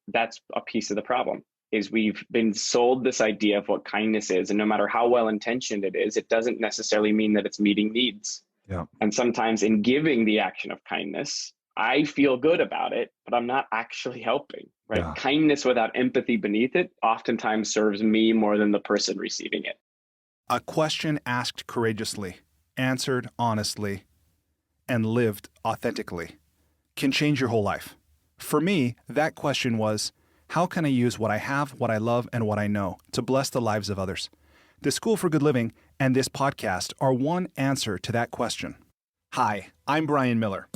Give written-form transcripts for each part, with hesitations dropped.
that's a piece of the problem. Is we've been sold this idea of what kindness is, and no matter how well-intentioned it is, it doesn't necessarily mean that it's meeting needs. Yeah. And sometimes in giving the action of kindness, I feel good about it, but I'm not actually helping, right? Yeah. Kindness without empathy beneath it oftentimes serves me more than the person receiving it. A question asked courageously, answered honestly, and lived authentically can change your whole life. For me, that question was, how can I use what I have, what I love, and what I know to bless the lives of others? The School for Good Living and this podcast are one answer to that question. Hi, I'm Brian Miller.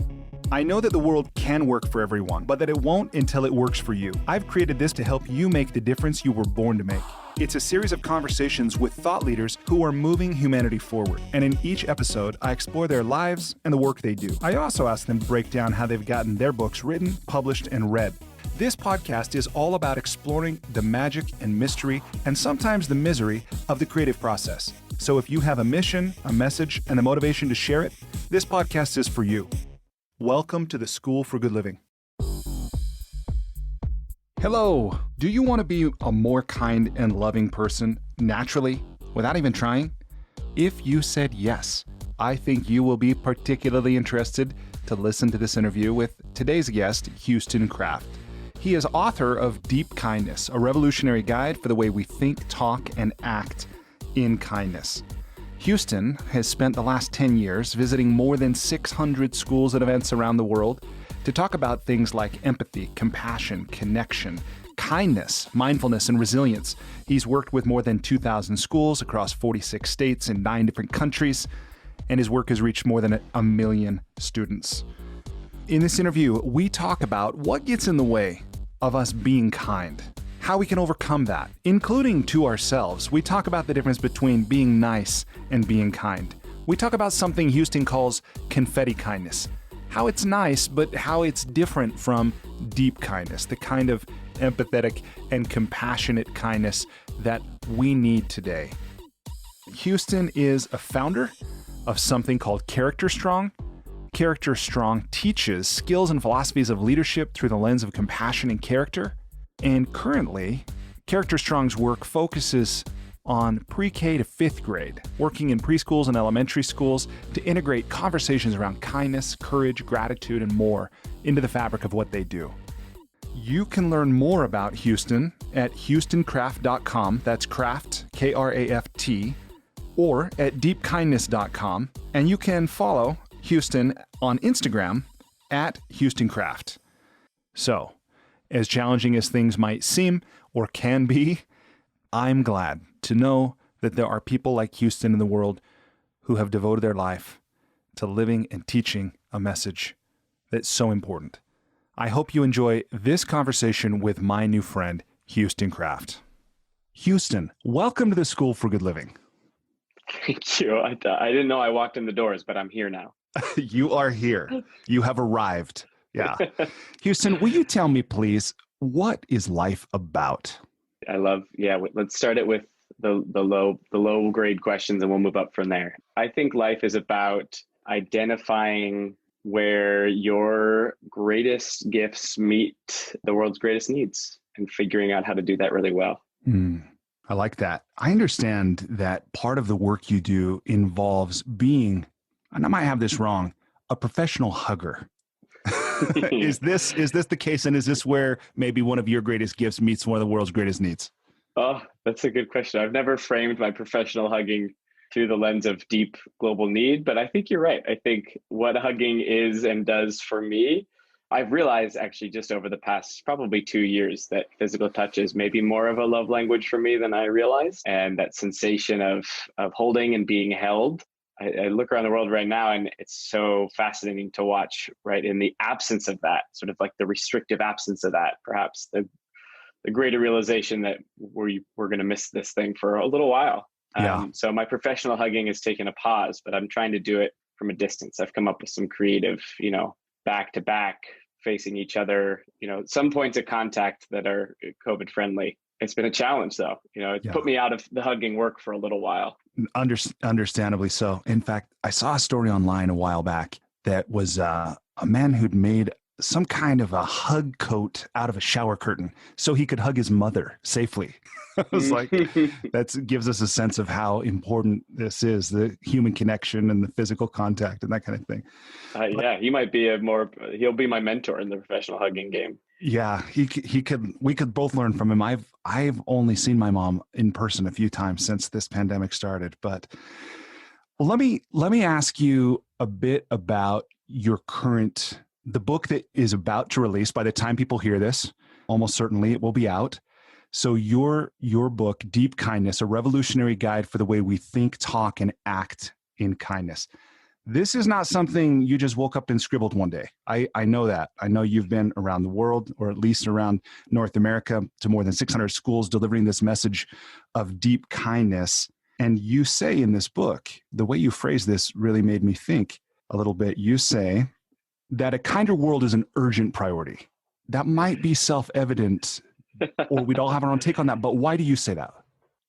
I know that the world can work for everyone, but that it won't until it works for you. I've created this to help you make the difference you were born to make. It's a series of conversations with thought leaders who are moving humanity forward. And in each episode, I explore their lives and the work they do. I also ask them to break down how they've gotten their books written, published, and read. This podcast is all about exploring the magic and mystery, and sometimes the misery, of the creative process. So if you have a mission, a message, and the motivation to share it, this podcast is for you. Welcome to the School for Good Living. Hello. Do you want to be a more kind and loving person naturally, without even trying? If you said yes, I think you will be particularly interested to listen to this interview with today's guest, Houston Kraft. He is author of Deep Kindness, a revolutionary guide for the way we think, talk, and act in kindness. Houston has spent the last 10 years visiting more than 600 schools and events around the world to talk about things like empathy, compassion, connection, kindness, mindfulness, and resilience. He's worked with more than 2,000 schools across 46 states and 9 different countries, and his work has reached more than 1 million students. In this interview, we talk about what gets in the way of us being kind, how we can overcome that, including to ourselves. We talk about the difference between being nice and being kind. We talk about something Houston calls confetti kindness, how it's nice, but how it's different from deep kindness, the kind of empathetic and compassionate kindness that we need today. Houston is a founder of something called CharacterStrong. CharacterStrong teaches skills and philosophies of leadership through the lens of compassion and character. And currently, CharacterStrong's work focuses on pre-K to 5th grade, working in preschools and elementary schools to integrate conversations around kindness, courage, gratitude, and more into the fabric of what they do. You can learn more about Houston at houstonkraft.com, that's Kraft, K-R-A-F-T, or at deepkindness.com, and you can follow Houston on Instagram at HoustonKraft. So, as challenging as things might seem or can be, I'm glad to know that there are people like Houston in the world who have devoted their life to living and teaching a message that's so important. I hope you enjoy this conversation with my new friend, Houston Kraft. Houston, welcome to the School for Good Living. Thank you. I didn't know I walked in the doors, but I'm here now. You are here. You have arrived. Yeah. Houston, will you tell me, please, what is life about? Let's start it with the low grade questions and we'll move up from there. I think life is about identifying where your greatest gifts meet the world's greatest needs and figuring out how to do that really well. I like that. I understand that part of the work you do involves being, and I might have this wrong, a professional hugger. Is this the case? And is this where maybe one of your greatest gifts meets one of the world's greatest needs? Oh, that's a good question. I've never framed my professional hugging through the lens of deep global need, but I think you're right. I think what hugging is and does for me, I've realized actually just over the past probably 2 years that physical touch is maybe more of a love language for me than I realized. And that sensation of holding and being held. I look around the world right now and it's so fascinating to watch, right? In the absence of that, sort of like the restrictive absence of that, perhaps the greater realization that we're going to miss this thing for a little while. So my professional hugging has taken a pause, but I'm trying to do it from a distance. I've come up with some creative, back to back, facing each other, some points of contact that are COVID friendly. It's been a challenge though. It's put me out of the hugging work for a little while. Understandably so. In fact, I saw a story online a while back that was a man who'd made some kind of a hug coat out of a shower curtain so he could hug his mother safely. I was like, that gives us a sense of how important this is, the human connection and the physical contact and that kind of thing. Yeah, he'll be my mentor in the professional hugging game. Yeah, we could both learn from him. I've only seen my mom in person a few times since this pandemic started, but let me ask you a bit about your the book that is about to release. By the time people hear this, almost certainly it will be out. So your book, Deep Kindness, a revolutionary guide for the way we think, talk, and act in kindness. This is not something you just woke up and scribbled one day. I know that. I know you've been around the world, or at least around North America, to more than 600 schools delivering this message of deep kindness. And you say in this book, the way you phrase this really made me think a little bit. You say that a kinder world is an urgent priority. That might be self-evident, or we'd all have our own take on that. But why do you say that?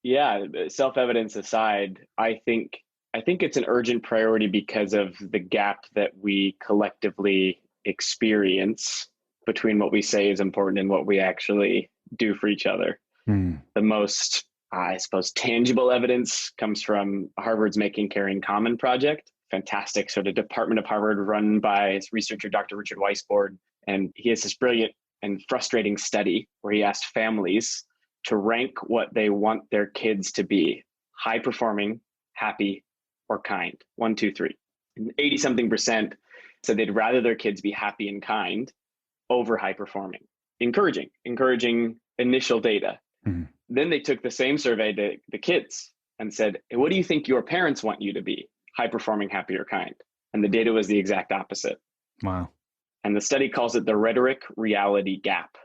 Yeah, self-evidence aside, I think it's an urgent priority because of the gap that we collectively experience between what we say is important and what we actually do for each other. The most, I suppose, tangible evidence comes from Harvard's Making Caring Common project. Fantastic sort of department of Harvard run by researcher Dr. Richard Weisbord. And he has this brilliant and frustrating study where he asked families to rank what they want their kids to be: high performing, happy, or kind. 1, 2, 3. And 80-something% said they'd rather their kids be happy and kind over high performing. Encouraging initial data. Mm-hmm. Then they took the same survey to the kids and said, hey, what do you think your parents want you to be? High performing, happy, or kind? And the data was the exact opposite. Wow. And the study calls it the Rhetoric Reality Gap.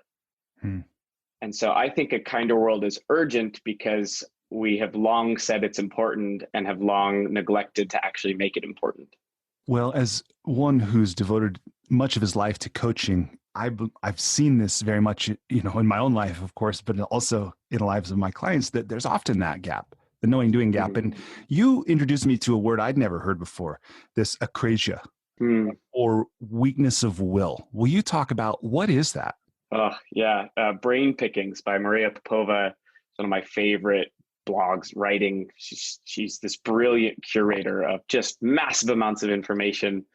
And so I think a kinder world is urgent because we have long said it's important and have long neglected to actually make it important. Well, as one who's devoted much of his life to coaching, I've seen this very much, in my own life, of course, but also in the lives of my clients, that there's often that gap, the knowing doing gap. Mm-hmm. And you introduced me to a word I'd never heard before, this akrasia, or weakness of will. Will you talk about what is that? Oh, yeah. Brain Pickings by Maria Popova. It's one of my favorite blogs writing. She's this brilliant curator of just massive amounts of information.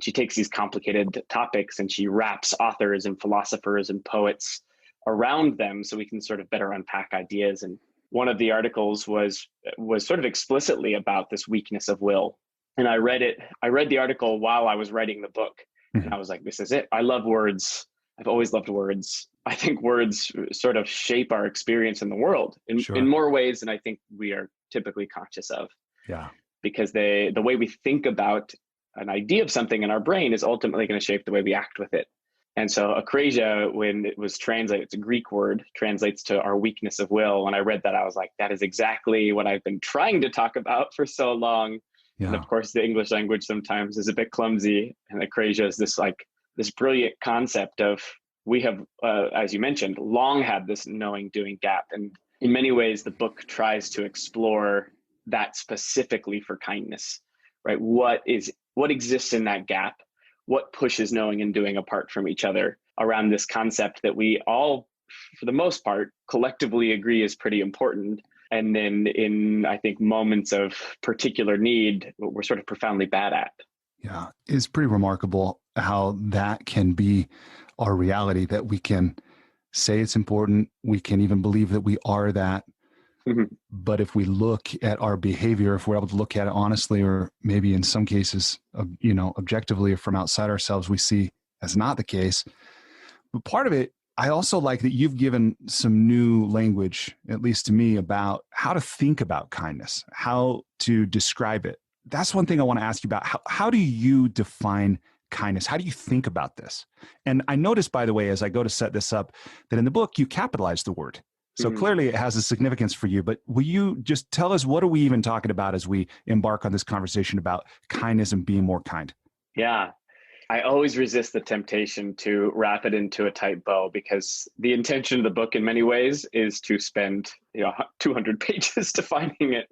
She takes these complicated topics and she wraps authors and philosophers and poets around them so we can sort of better unpack ideas. And one of the articles was sort of explicitly about this weakness of will. And I read the article while I was writing the book. And I was like, this is it. I love words. I've always loved words. I think words sort of shape our experience in the world in more ways than I think we are typically conscious of. Yeah. Because the way we think about an idea of something in our brain is ultimately going to shape the way we act with it. And so akrasia, when it was translated, it's a Greek word, translates to our weakness of will. When I read that, I was like, that is exactly what I've been trying to talk about for so long. Yeah. And of course, the English language sometimes is a bit clumsy. And akrasia is this brilliant concept of we have, as you mentioned, long had this knowing doing gap. And in many ways, the book tries to explore that specifically for kindness, right? What exists in that gap? What pushes knowing and doing apart from each other around this concept that we all, for the most part, collectively agree is pretty important. And then in, I think, moments of particular need, we're sort of profoundly bad at. Yeah, it's pretty remarkable how that can be our reality, that we can say it's important. We can even believe that we are that. Mm-hmm. But if we look at our behavior, if we're able to look at it honestly, or maybe in some cases, objectively or from outside ourselves, we see that's not the case. But part of it, I also like that you've given some new language, at least to me, about how to think about kindness, how to describe it. That's one thing I want to ask you about. How do you define kindness? How do you think about this? And I noticed, by the way, as I go to set this up, that in the book, you capitalize the word. So clearly it has a significance for you, but will you just tell us, what are we even talking about as we embark on this conversation about kindness and being more kind? Yeah, I always resist the temptation to wrap it into a tight bow, because the intention of the book in many ways is to spend 200 pages defining it,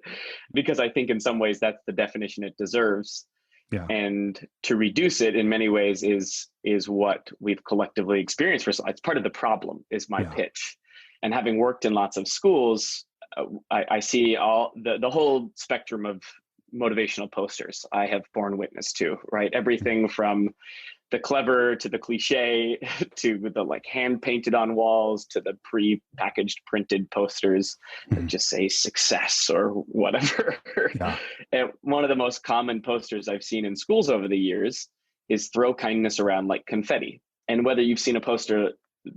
because I think in some ways that's the definition it deserves. Yeah. And to reduce it in many ways is what we've collectively experienced. It's part of the problem, is my pitch. And having worked in lots of schools, I see all the whole spectrum of motivational posters I have borne witness to, right? Everything from the clever to the cliche to the like hand painted on walls to the pre-packaged printed posters that just say success or whatever. Yeah. And one of the most common posters I've seen in schools over the years is throw kindness around like confetti. And whether you've seen a poster,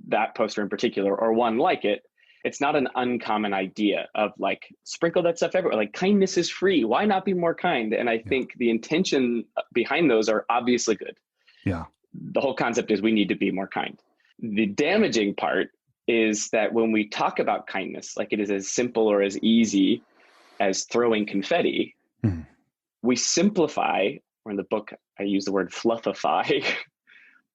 that poster in particular, or one like it, it's not an uncommon idea of like sprinkle that stuff everywhere. Like kindness is free. Why not be more kind? And I think the intention behind those are obviously good. Yeah. The whole concept is we need to be more kind. The damaging part is that when we talk about kindness, like it is as simple or as easy as throwing confetti, we simplify, or in the book, I use the word fluffify,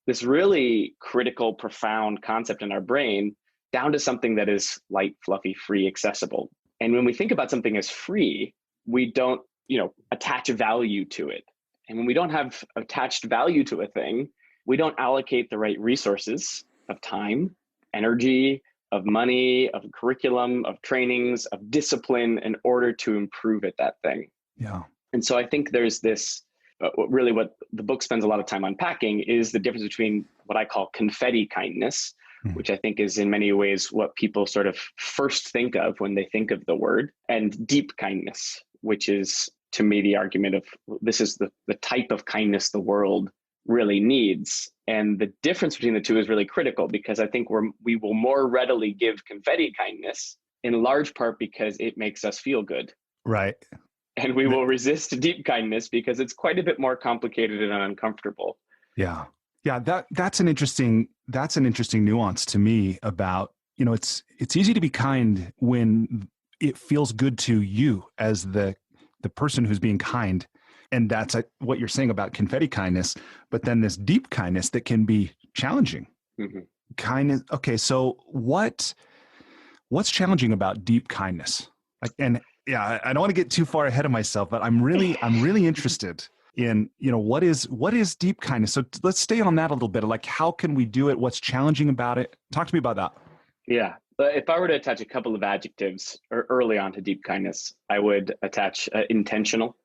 this really critical, profound concept in our brain down to something that is light, fluffy, free, accessible. And when we think about something as free, we don't, attach value to it. And when we don't have attached value to a thing, we don't allocate the right resources of time, energy, of money, of curriculum, of trainings, of discipline in order to improve at that thing. Yeah. And so I think there's this, really what the book spends a lot of time unpacking is the difference between what I call confetti kindness, which I think is in many ways what people sort of first think of when they think of the word, and deep kindness, which is to me the argument of this is the type of kindness the world really needs. And the difference between the two is really critical, because I think we will more readily give confetti kindness in large part because it makes us feel good. Right. And we will resist deep kindness because it's quite a bit more complicated and uncomfortable. Yeah. Yeah. That's an interesting nuance to me about, it's easy to be kind when it feels good to you as the person who's being kind. And that's what you're saying about confetti kindness, but then this deep kindness that can be challenging. Kindness. Okay. So what's challenging about deep kindness? Like, and yeah, I don't want to get too far ahead of myself, but I'm really interested in, what is deep kindness? So let's stay on that a little bit. Like, how can we do it? What's challenging about it? Talk to me about that. Yeah. But if I were to attach a couple of adjectives early on to deep kindness, I would attach intentional.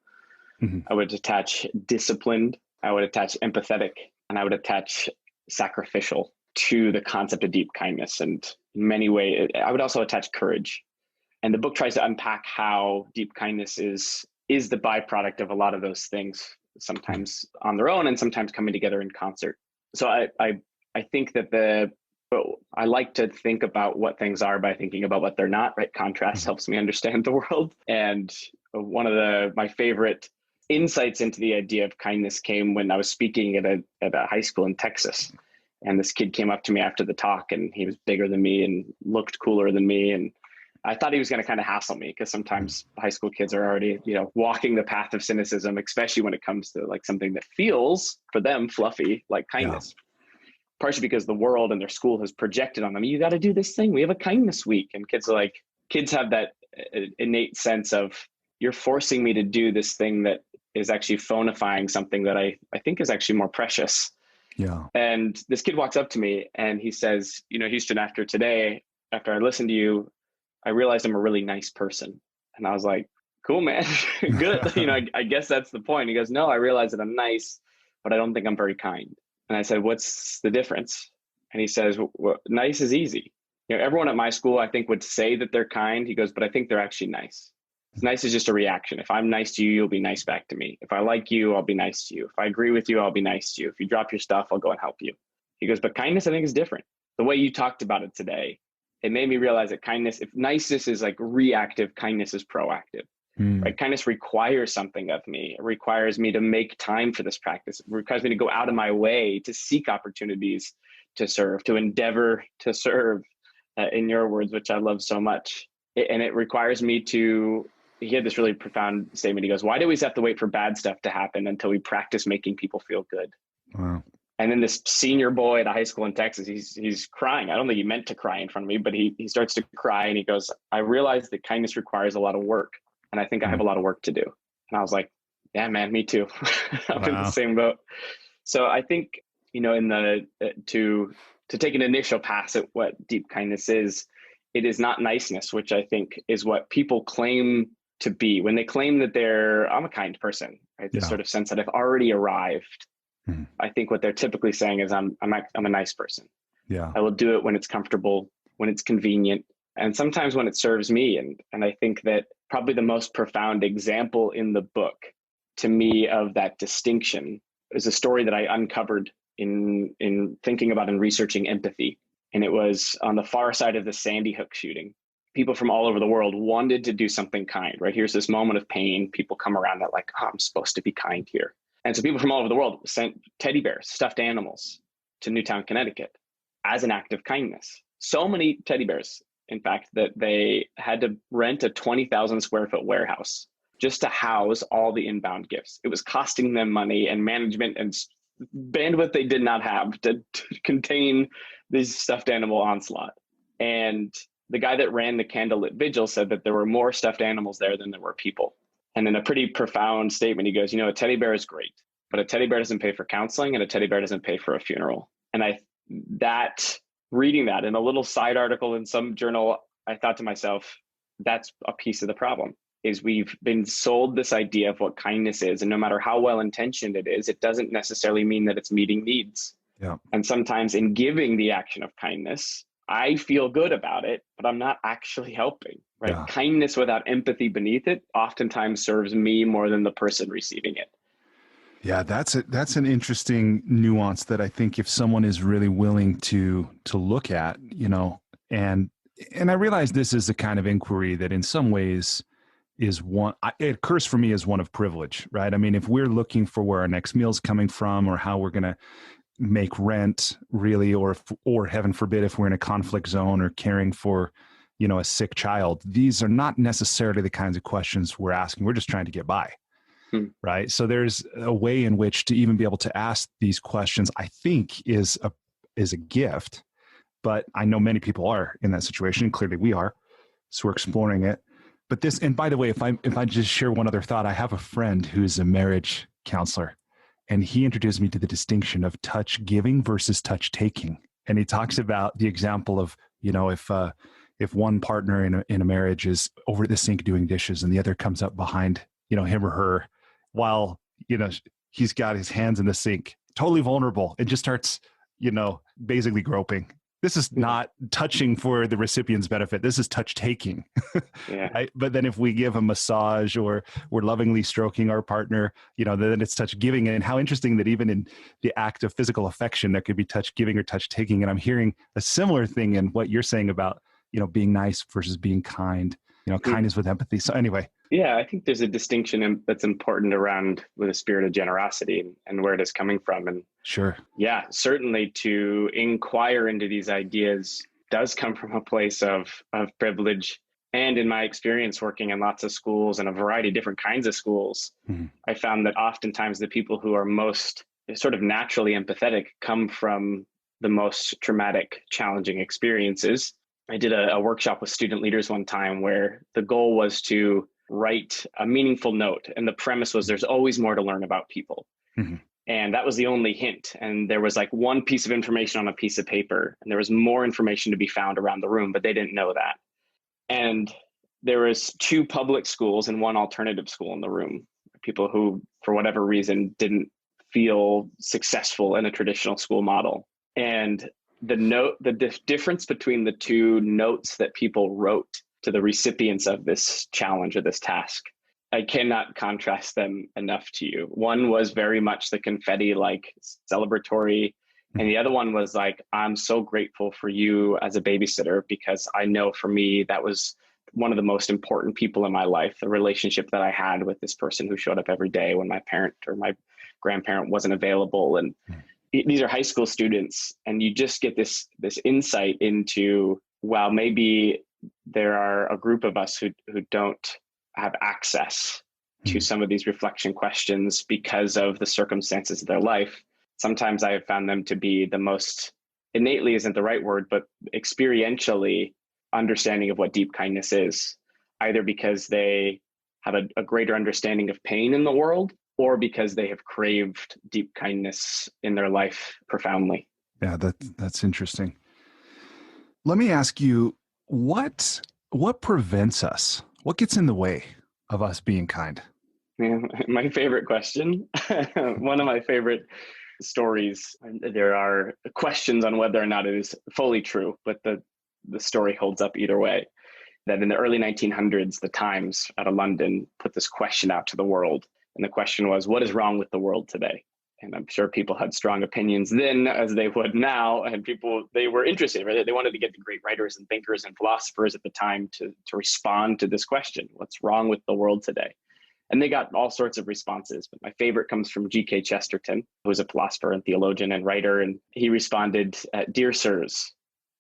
I would attach disciplined. I would attach empathetic, and I would attach sacrificial to the concept of deep kindness. And in many ways, I would also attach courage. And the book tries to unpack how deep kindness is the byproduct of a lot of those things, sometimes on their own and sometimes coming together in concert. So I think that I like to think about what things are by thinking about what they're not, right? Contrast helps me understand the world. And one of my favorite insights into the idea of kindness came when I was speaking at a high school in Texas. And this kid came up to me after the talk, and he was bigger than me and looked cooler than me. And I thought he was going to kind of hassle me, because sometimes high school kids are already, walking the path of cynicism, especially when it comes to like something that feels for them fluffy, like kindness. Partially because the world and their school has projected on them, you got to do this thing. We have a kindness week. And kids have that innate sense of, you're forcing me to do this thing that is actually phonifying something that I think is actually more precious. Yeah. And this kid walks up to me and he says, Houston, after I listened to you, I realized I'm a really nice person. And I was like, cool, man. Good. I guess that's the point. He goes, no, I realize that I'm nice, but I don't think I'm very kind. And I said, what's the difference? And he says, well, nice is easy. Everyone at my school, I think, would say that they're kind. He goes, but I think they're actually nice. Nice is just a reaction. If I'm nice to you, you'll be nice back to me. If I like you, I'll be nice to you. If I agree with you, I'll be nice to you. If you drop your stuff, I'll go and help you. He goes, but kindness, I think, is different. The way you talked about it today, it made me realize that if niceness is like reactive, kindness is proactive. Right? Kindness requires something of me. It requires me to make time for this practice. It requires me to go out of my way to seek opportunities to serve, to endeavor to serve, in your words, which I love so much. And it requires me he had this really profound statement. He goes, why do we have to wait for bad stuff to happen until we practice making people feel good? Wow. And then this senior boy at a high school in Texas, he's crying. I don't think he meant to cry in front of me, but he starts to cry and he goes, I realize that kindness requires a lot of work. And I think I have a lot of work to do. And I was like, Yeah, man, me too. I'm in the Wow. same boat. So I think, in the to take an initial pass at what deep kindness is, it is not niceness, which I think is what people claim to be when they claim that I'm a kind person, right? This Yeah. sort of sense that I've already arrived. Mhm. I think what they're typically saying is I'm a nice person. Yeah. I will do it when it's comfortable, when it's convenient, and sometimes when it serves me. And I think that probably the most profound example in the book to me of that distinction is a story that I uncovered in thinking about and researching empathy. And it was on the far side of the Sandy Hook shooting. People from all over the world wanted to do something kind, right? Here's this moment of pain. People come around that like, oh, I'm supposed to be kind here. And so people from all over the world sent teddy bears, stuffed animals to Newtown, Connecticut as an act of kindness. So many teddy bears, in fact, that they had to rent a 20,000 square foot warehouse just to house all the inbound gifts. It was costing them money and management and bandwidth they did not have to contain this stuffed animal onslaught. And the guy that ran the candlelit vigil said that there were more stuffed animals there than there were people. And in a pretty profound statement, he goes, a teddy bear is great, but a teddy bear doesn't pay for counseling and a teddy bear doesn't pay for a funeral. And reading that in a little side article in some journal, I thought to myself, that's a piece of the problem. Is we've been sold this idea of what kindness is. And no matter how well-intentioned it is, it doesn't necessarily mean that it's meeting needs. Yeah. And sometimes in giving the action of kindness, I feel good about it, but I'm not actually helping, right? Yeah. Kindness without empathy beneath it oftentimes serves me more than the person receiving it. Yeah, that's an interesting nuance that I think if someone is really willing to look at, and I realize this is the kind of inquiry that in some ways is it occurs for me as one of privilege, right? I mean, if we're looking for where our next meal's coming from or how we're going to make rent really, or heaven forbid, if we're in a conflict zone or caring for, a sick child, these are not necessarily the kinds of questions we're asking. We're just trying to get by. Right. So there's a way in which to even be able to ask these questions, I think is a gift, but I know many people are in that situation. Clearly we are. So we're exploring it. But and by the way, if I just share one other thought, I have a friend who's a marriage counselor, and he introduced me to the distinction of touch giving versus touch taking. And he talks about the example of, if one partner in a marriage is over at the sink doing dishes and the other comes up behind, him or her while, he's got his hands in the sink, totally vulnerable, and just starts, basically groping. This is not touching for the recipient's benefit. This is touch taking. Yeah. Right? But then if we give a massage or we're lovingly stroking our partner, then it's touch giving. And how interesting that even in the act of physical affection, there could be touch giving or touch taking. And I'm hearing a similar thing in what you're saying about, being nice versus being kind, kindness with empathy. So anyway. Yeah, I think there's a distinction that's important around with a spirit of generosity and where it is coming from. And sure. Yeah, certainly to inquire into these ideas does come from a place of privilege. And in my experience working in lots of schools and a variety of different kinds of schools, I found that oftentimes the people who are most sort of naturally empathetic come from the most traumatic, challenging experiences. I did a workshop with student leaders one time where the goal was to write a meaningful note. And the premise was there's always more to learn about people. And that was the only hint. And there was like one piece of information on a piece of paper, and there was more information to be found around the room, but they didn't know that. And there was 2 public schools and 1 alternative school in the room, people who, for whatever reason, didn't feel successful in a traditional school model. And the difference between the 2 notes that people wrote to the recipients of this challenge or this task, I cannot contrast them enough to you. One was very much the confetti, like celebratory. And the other one was like, I'm so grateful for you as a babysitter, because I know for me, that was one of the most important people in my life, the relationship that I had with this person who showed up every day when my parent or my grandparent wasn't available. And these are high school students. And you just get this insight into, wow, maybe there are a group of us who don't have access to some of these reflection questions because of the circumstances of their life. Sometimes I have found them to be the most, innately isn't the right word, but experientially understanding of what deep kindness is, either because they have a greater understanding of pain in the world, or because they have craved deep kindness in their life profoundly. Yeah, that's interesting. Let me ask you, what prevents us? What gets in the way of us being kind? Yeah, my favorite question, one of my favorite stories, there are questions on whether or not it is fully true, but the story holds up either way. That in the early 1900s, the Times out of London put this question out to the world. And the question was, what is wrong with the world today? And I'm sure people had strong opinions then as they would now. And they were interested, right? They wanted to get the great writers and thinkers and philosophers at the time to respond to this question. What's wrong with the world today? And they got all sorts of responses. But my favorite comes from G.K. Chesterton, who was a philosopher and theologian and writer. And he responded, "Dear sirs,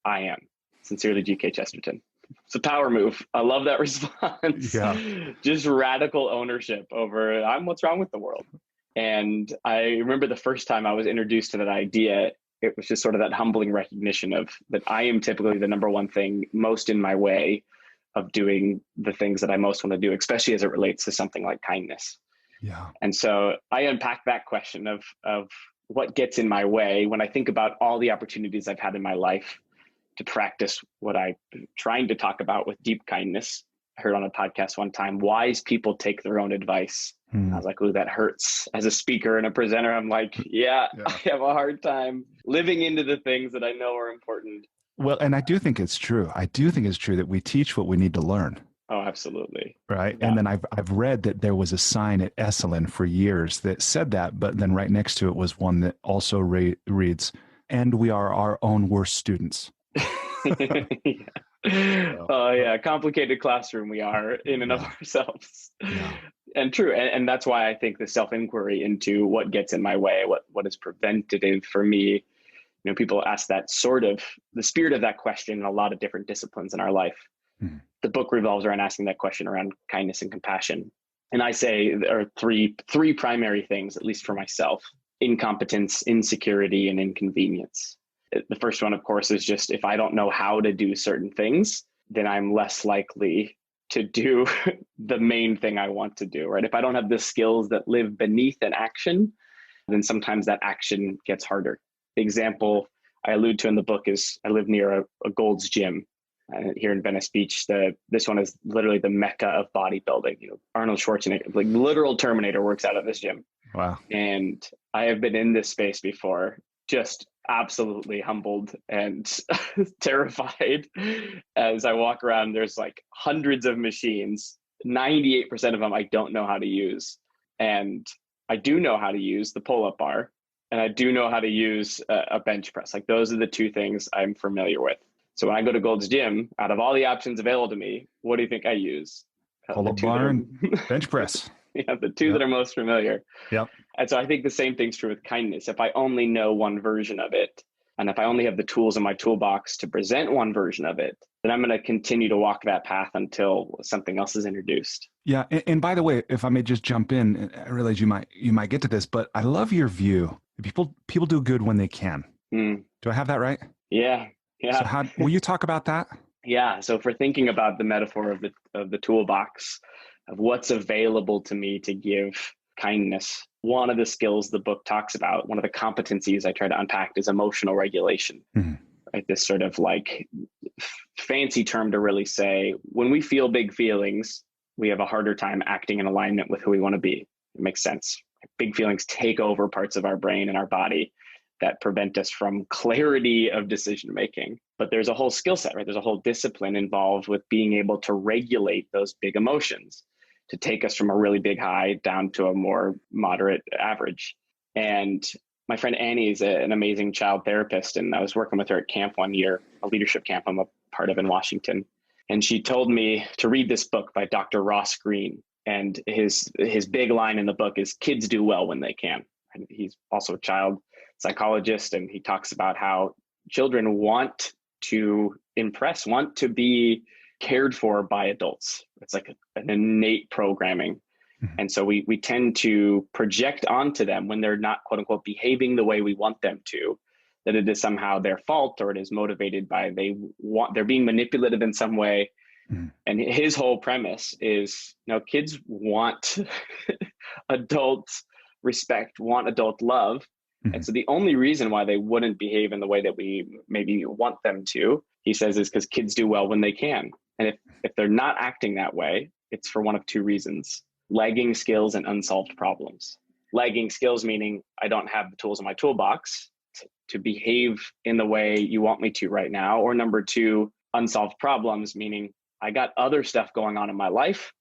I am. Sincerely, G.K. Chesterton." It's a power move. I love that response. Yeah. Just radical ownership over what's wrong with the world. And I remember the first time I was introduced to that idea, it was just sort of that humbling recognition of that I am typically the number one thing most in my way of doing the things that I most want to do, especially as it relates to something like kindness. Yeah. And so I unpack that question of what gets in my way when I think about all the opportunities I've had in my life to practice what I'm trying to talk about with deep kindness. I heard on a podcast one time, wise people take their own advice. I was like, oh, that hurts. As a speaker and a presenter, I'm like, yeah, I have a hard time living into the things that I know are important. Well, and I do think it's true. I do think it's true that we teach what we need to learn. Oh, absolutely. Right. Yeah. And then I've read that there was a sign at Esalen for years that said that, but then right next to it was one that also reads, "And we are our own worst students." Oh yeah, complicated classroom we are in and of ourselves. And true. And that's why I think the self-inquiry into what gets in my way, what is preventative for me, people ask that sort of the spirit of that question in a lot of different disciplines in our life. The book revolves around asking that question around kindness and compassion. And I say there are three primary things, at least for myself: incompetence, insecurity, and inconvenience. The first one, of course, is just if I don't know how to do certain things, then I'm less likely to do the main thing I want to do, right? If I don't have the skills that live beneath an action, then sometimes that action gets harder. The example I allude to in the book is I live near a Gold's Gym here in Venice Beach. This one is literally the mecca of bodybuilding. Arnold Schwarzenegger, like literal Terminator, works out at this gym. Wow. And I have been in this space before, just absolutely humbled and terrified as I walk around. There's like hundreds of machines. 98% of them I don't know how to use. And I do know how to use the pull-up bar, and I do know how to use a bench press. Like those are the two things I'm familiar with. So when I go to Gold's Gym, out of all the options available to me, what do you think I use? Pull-up bar and bench press. Yeah, the two that are most familiar. Yep. And so I think the same thing's true with kindness. If I only know one version of it, and if I only have the tools in my toolbox to present one version of it, then I'm going to continue to walk that path until something else is introduced. Yeah. And by the way, if I may just jump in, I realize you might get to this, but I love your view. People do good when they can. Do I have that right? Yeah. Yeah. So will you talk about that? Yeah. So for thinking about the metaphor of the toolbox, of what's available to me to give kindness, one of the skills the book talks about, one of the competencies I try to unpack, is emotional regulation. Right? This sort of like fancy term to really say, when we feel big feelings, we have a harder time acting in alignment with who we want to be. It makes sense. Big feelings take over parts of our brain and our body that prevent us from clarity of decision making. But there's a whole skill set, right? There's a whole discipline involved with being able to regulate those big emotions, to take us from a really big high down to a more moderate average. And my friend Annie is an amazing child therapist, and I was working with her at camp one year, a leadership camp I'm a part of in Washington. And she told me to read this book by Dr. Ross Greene. And his big line in the book is, kids do well when they can. And he's also a child psychologist, and he talks about how children want to impress, want to be cared for by adults. It's like an innate programming. And so we tend to project onto them when they're not, quote unquote, behaving the way we want them to, that it is somehow their fault, or it is motivated by they're being manipulative in some way. And his whole premise is, kids want adult respect, want adult love. And so the only reason why they wouldn't behave in the way that we maybe want them to, he says, is because kids do well when they can. And if they're not acting that way, it's for one of two reasons: lagging skills and unsolved problems. Lagging skills meaning I don't have the tools in my toolbox to behave in the way you want me to right now. Or number two, unsolved problems, meaning I got other stuff going on in my life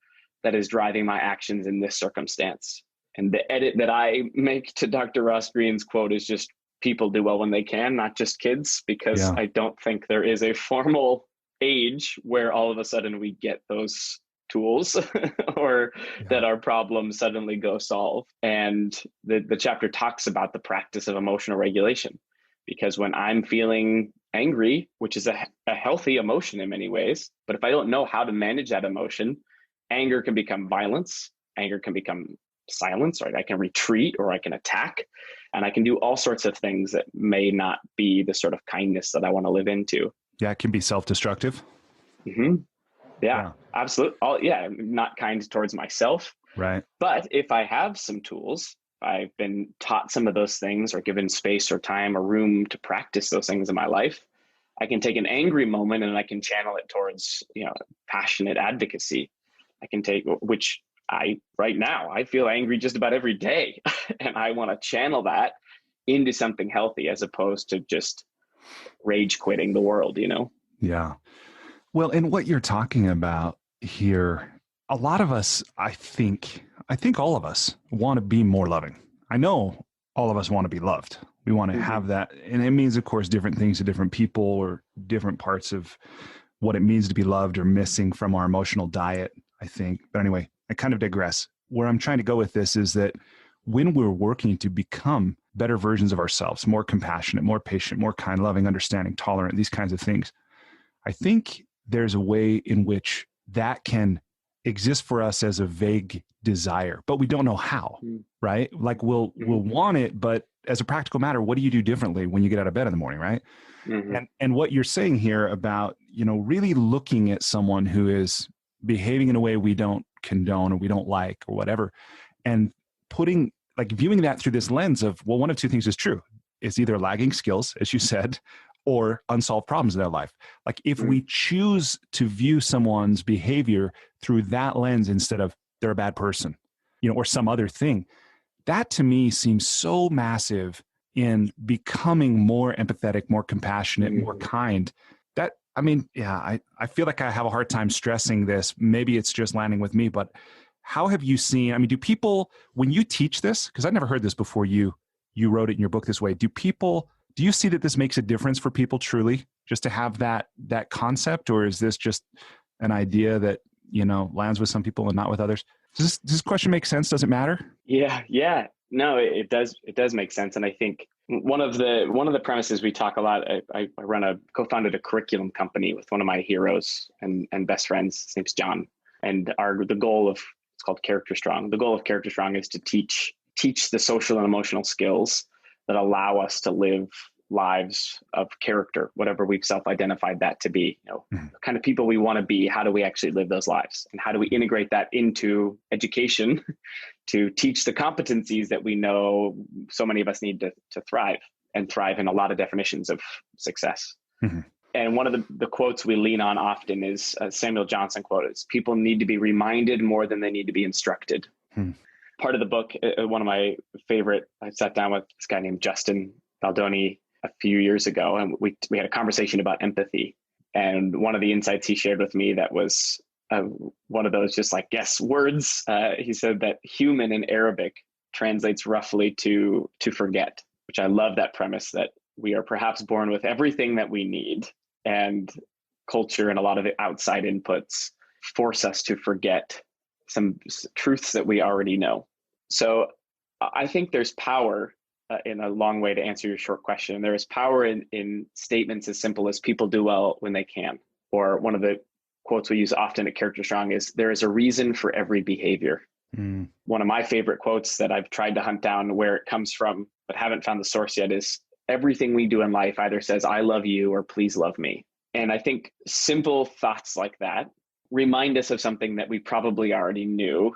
that is driving my actions in this circumstance. And the edit that I make to Dr. Ross Greene's quote is just people do well when they can, not just kids, because I don't think there is a formal age where all of a sudden we get those tools or that our problems suddenly go solved. And the chapter talks about the practice of emotional regulation, because when I'm feeling angry, which is a healthy emotion in many ways, but if I don't know how to manage that emotion, anger can become violence, anger can become silence, right? I can retreat or I can attack, and I can do all sorts of things that may not be the sort of kindness that I want to live into. Yeah, it can be self-destructive. Yeah, absolutely. Not kind towards myself. Right. But if I have some tools, I've been taught some of those things or given space or time or room to practice those things in my life, I can take an angry moment and I can channel it towards, passionate advocacy. I can take, which right now, I feel angry just about every day. And I want to channel that into something healthy as opposed to just rage quitting the world, Yeah. Well, and what you're talking about here, a lot of us, I think all of us want to be more loving. I know all of us want to be loved. We want to have that. And it means, of course, different things to different people or different parts of what it means to be loved or missing from our emotional diet, I think. But anyway, I kind of digress. Where I'm trying to go with this is that when we're working to become better versions of ourselves, more compassionate, more patient, more kind, loving, understanding, tolerant, these kinds of things, I think there's a way in which that can exist for us as a vague desire, but we don't know how, right? Like we'll want it, but as a practical matter, what do you do differently when you get out of bed in the morning, right? And what you're saying here about, really looking at someone who is behaving in a way we don't condone or we don't like or whatever, and viewing that through this lens of, well, one of two things is true. It's either lagging skills, as you said, or unsolved problems in their life. Like if we choose to view someone's behavior through that lens instead of they're a bad person, or some other thing, that to me seems so massive in becoming more empathetic, more compassionate, more kind. I feel like I have a hard time stressing this. Maybe it's just landing with me, but how have you seen, do people, when you teach this, because I've never heard this before you wrote it in your book this way, do you see that this makes a difference for people truly, just to have that concept, or is this just an idea that, lands with some people and not with others? Does this question make sense? Does it matter? Yeah. No, it does. It does make sense. And I think one of the premises we talk a lot, I co-founded a curriculum company with one of my heroes and best friends. His name's John. And the goal of, it's called CharacterStrong. The goal of CharacterStrong is to teach the social and emotional skills that allow us to live lives of character, whatever we've self-identified that to be, the kind of people we want to be. How do we actually live those lives? And how do we integrate that into education to teach the competencies that we know so many of us need to thrive, and thrive in a lot of definitions of success. And one of the quotes we lean on often is Samuel Johnson quote is, people need to be reminded more than they need to be instructed. Part of the book, one of my favorite, I sat down with this guy named Justin Baldoni a few years ago, and we had a conversation about empathy. And one of the insights he shared with me that was one of those just like, yes, words. He said that human in Arabic translates roughly to forget, which I love that premise, that we are perhaps born with everything that we need, and culture and a lot of the outside inputs force us to forget some truths that we already know. So I think there's power in a long way to answer your short question. There is power in statements as simple as people do well when they can. Or one of the quotes we use often at CharacterStrong is, there is a reason for every behavior. One of my favorite quotes that I've tried to hunt down where it comes from, but haven't found the source yet, is, everything we do in life either says, I love you, or please love me. And I think simple thoughts like that remind us of something that we probably already knew,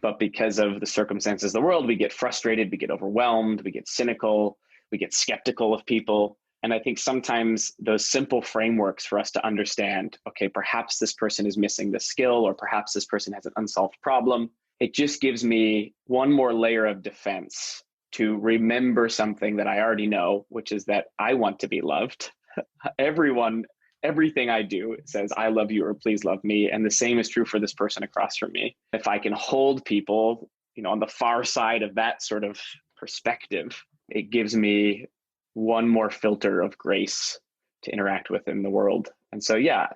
But because of the circumstances of the world, we get frustrated, we get overwhelmed, we get cynical, we get skeptical of people. And I think sometimes those simple frameworks for us to understand, okay, perhaps this person is missing this skill, or perhaps this person has an unsolved problem. It just gives me one more layer of defense to remember something that I already know, which is that I want to be loved. Everything I do says, I love you, or please love me. And the same is true for this person across from me. If I can hold people, on the far side of that sort of perspective, it gives me one more filter of grace to interact with in the world. And so, yeah,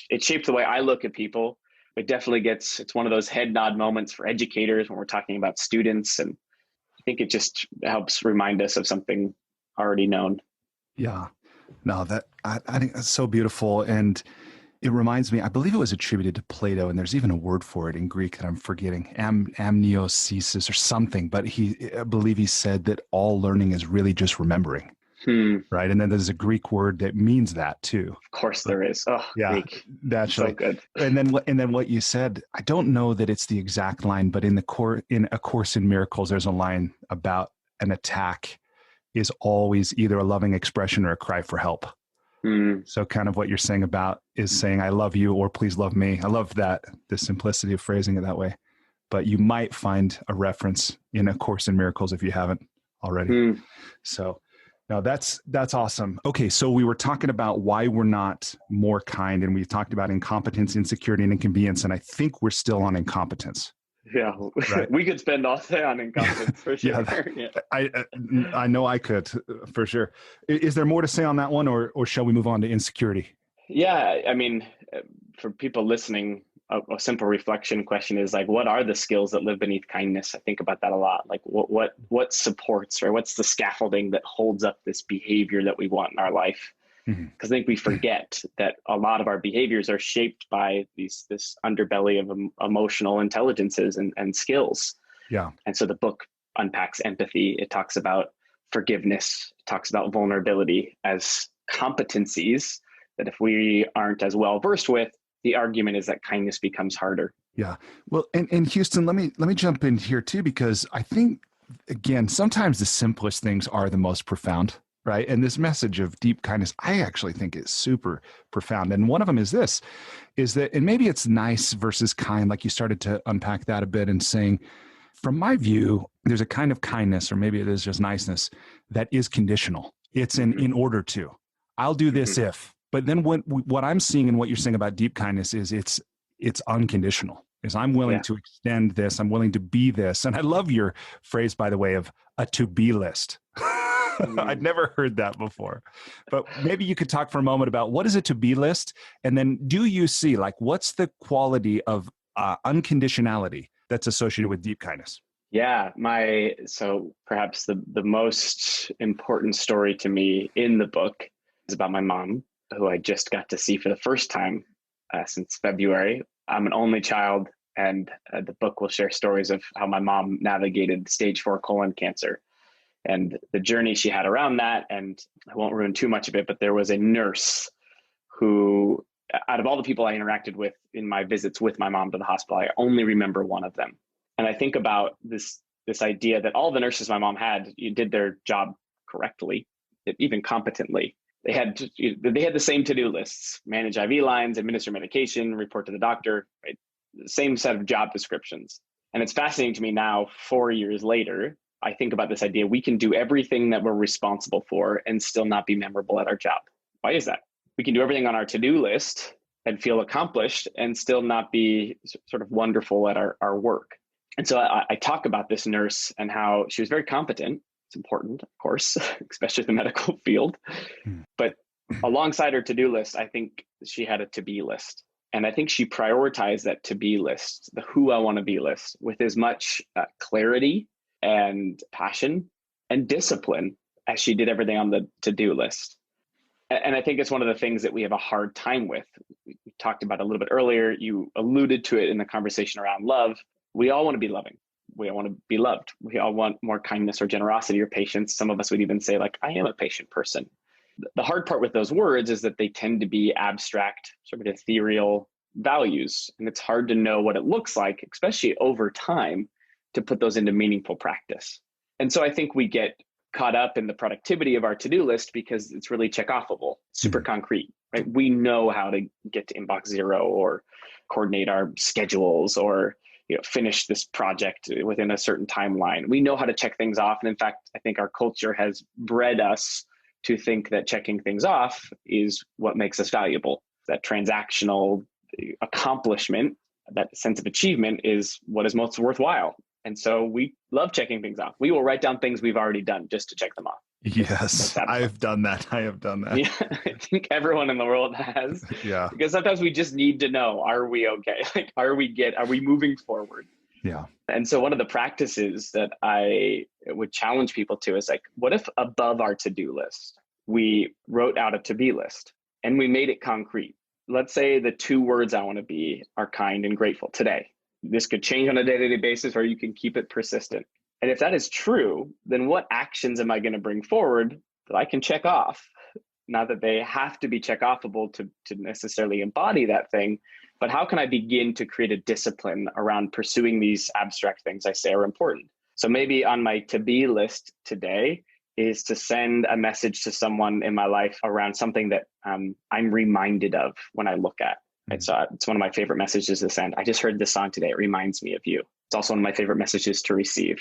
it shapes the way I look at people. It definitely it's one of those head nod moments for educators when we're talking about students. And I think it just helps remind us of something already known. Yeah. No, I think that's so beautiful. And it reminds me, I believe it was attributed to Plato, and there's even a word for it in Greek that I'm forgetting, amniocesis or something. But I believe he said that all learning is really just remembering. Right. And then there's a Greek word that means that too. Of course there is. Oh, yeah, Greek. That's so good. And then what you said, I don't know that it's the exact line, but in A Course in Miracles, there's a line about an attack is always either a loving expression or a cry for help. So kind of what you're saying about is saying, I love you, or please love me. I love that, the simplicity of phrasing it that way. But you might find a reference in A Course in Miracles if you haven't already. So no, that's awesome. Okay, so we were talking about why we're not more kind, and we talked about incompetence, insecurity, and inconvenience, and I think we're still on incompetence. Yeah, right? We could spend all day on incompetence for sure. I know I could for sure. Is there more to say on that one, or shall we move on to insecurity? Yeah, I mean, for people listening, a simple reflection question is like, what are the skills that live beneath kindness? I think about that a lot. Like what supports, or what's the scaffolding that holds up this behavior that we want in our life? Because I think we forget that a lot of our behaviors are shaped by this underbelly of emotional intelligences and skills. Yeah. And so the book unpacks empathy. It talks about forgiveness. It talks about vulnerability as competencies that if we aren't as well versed with, the argument is that kindness becomes harder. Yeah. Well, and Houston, let me jump in here too, because I think, again, sometimes the simplest things are the most profound. Right. And this message of deep kindness, I actually think is super profound. And one of them is that, and maybe it's nice versus kind, like you started to unpack that a bit and saying, from my view, there's a kind of kindness, or maybe it is just niceness, that is conditional. It's in order to. I'll do this if. But then what I'm seeing and what you're saying about deep kindness is it's unconditional. Is I'm willing to extend this. I'm willing to be this. And I love your phrase, by the way, of a to-be list. I'd never heard that before, but maybe you could talk for a moment about what is a to-be list, and then do you see, like, what's the quality of unconditionality that's associated with deep kindness? Yeah, so perhaps the most important story to me in the book is about my mom, who I just got to see for the first time since February. I'm an only child, and the book will share stories of how my mom navigated stage 4 colon cancer and the journey she had around that. And I won't ruin too much of it, but there was a nurse who, out of all the people I interacted with in my visits with my mom to the hospital, I only remember one of them. And I think about this idea that all the nurses my mom had, you did their job correctly, even competently. They had the same to-do lists: manage IV lines, administer medication, report to the doctor, right? The same set of job descriptions. And it's fascinating to me now, 4 years later, I think about this idea: we can do everything that we're responsible for and still not be memorable at our job. Why is that? We can do everything on our to-do list and feel accomplished and still not be sort of wonderful at our work. And so I talk about this nurse and how she was very competent. It's important, of course, especially the medical field. But alongside her to-do list, I think she had a to-be list. And I think she prioritized that to-be list, the who I want to be list, with as much clarity and passion and discipline as she did everything on the to-do list. And I think it's one of the things that we have a hard time with. We talked about it a little bit earlier. You alluded to it in the conversation around love. We all want to be loving. We all want to be loved. We all want more kindness or generosity or patience. Some of us would even say, like, I am a patient person. The hard part with those words is that they tend to be abstract, sort of ethereal, values. And it's hard to know what it looks like, especially over time, to put those into meaningful practice. And so I think we get caught up in the productivity of our to-do list because it's really check-offable, super concrete, right? We know how to get to inbox zero or coordinate our schedules or finish this project within a certain timeline. We know how to check things off. And in fact, I think our culture has bred us to think that checking things off is what makes us valuable. That transactional accomplishment, that sense of achievement is what is most worthwhile. And so we love checking things off. We will write down things we've already done just to check them off. Yes, I've done that. Yeah, I think everyone in the world has. Yeah. Because sometimes we just need to know, are we okay? Like, are we moving forward? Yeah. And so one of the practices that I would challenge people to is like, what if above our to-do list, we wrote out a to-be list and we made it concrete? Let's say the 2 words I want to be are kind and grateful today. This could change on a day-to-day basis, or you can keep it persistent. And if that is true, then what actions am I going to bring forward that I can check off? Not that they have to be check-offable to necessarily embody that thing, but how can I begin to create a discipline around pursuing these abstract things I say are important? So maybe on my to-be list today is to send a message to someone in my life around something that I'm reminded of when I look at. Right? So it's one of my favorite messages to send. I just heard this song today. It reminds me of you. It's also one of my favorite messages to receive.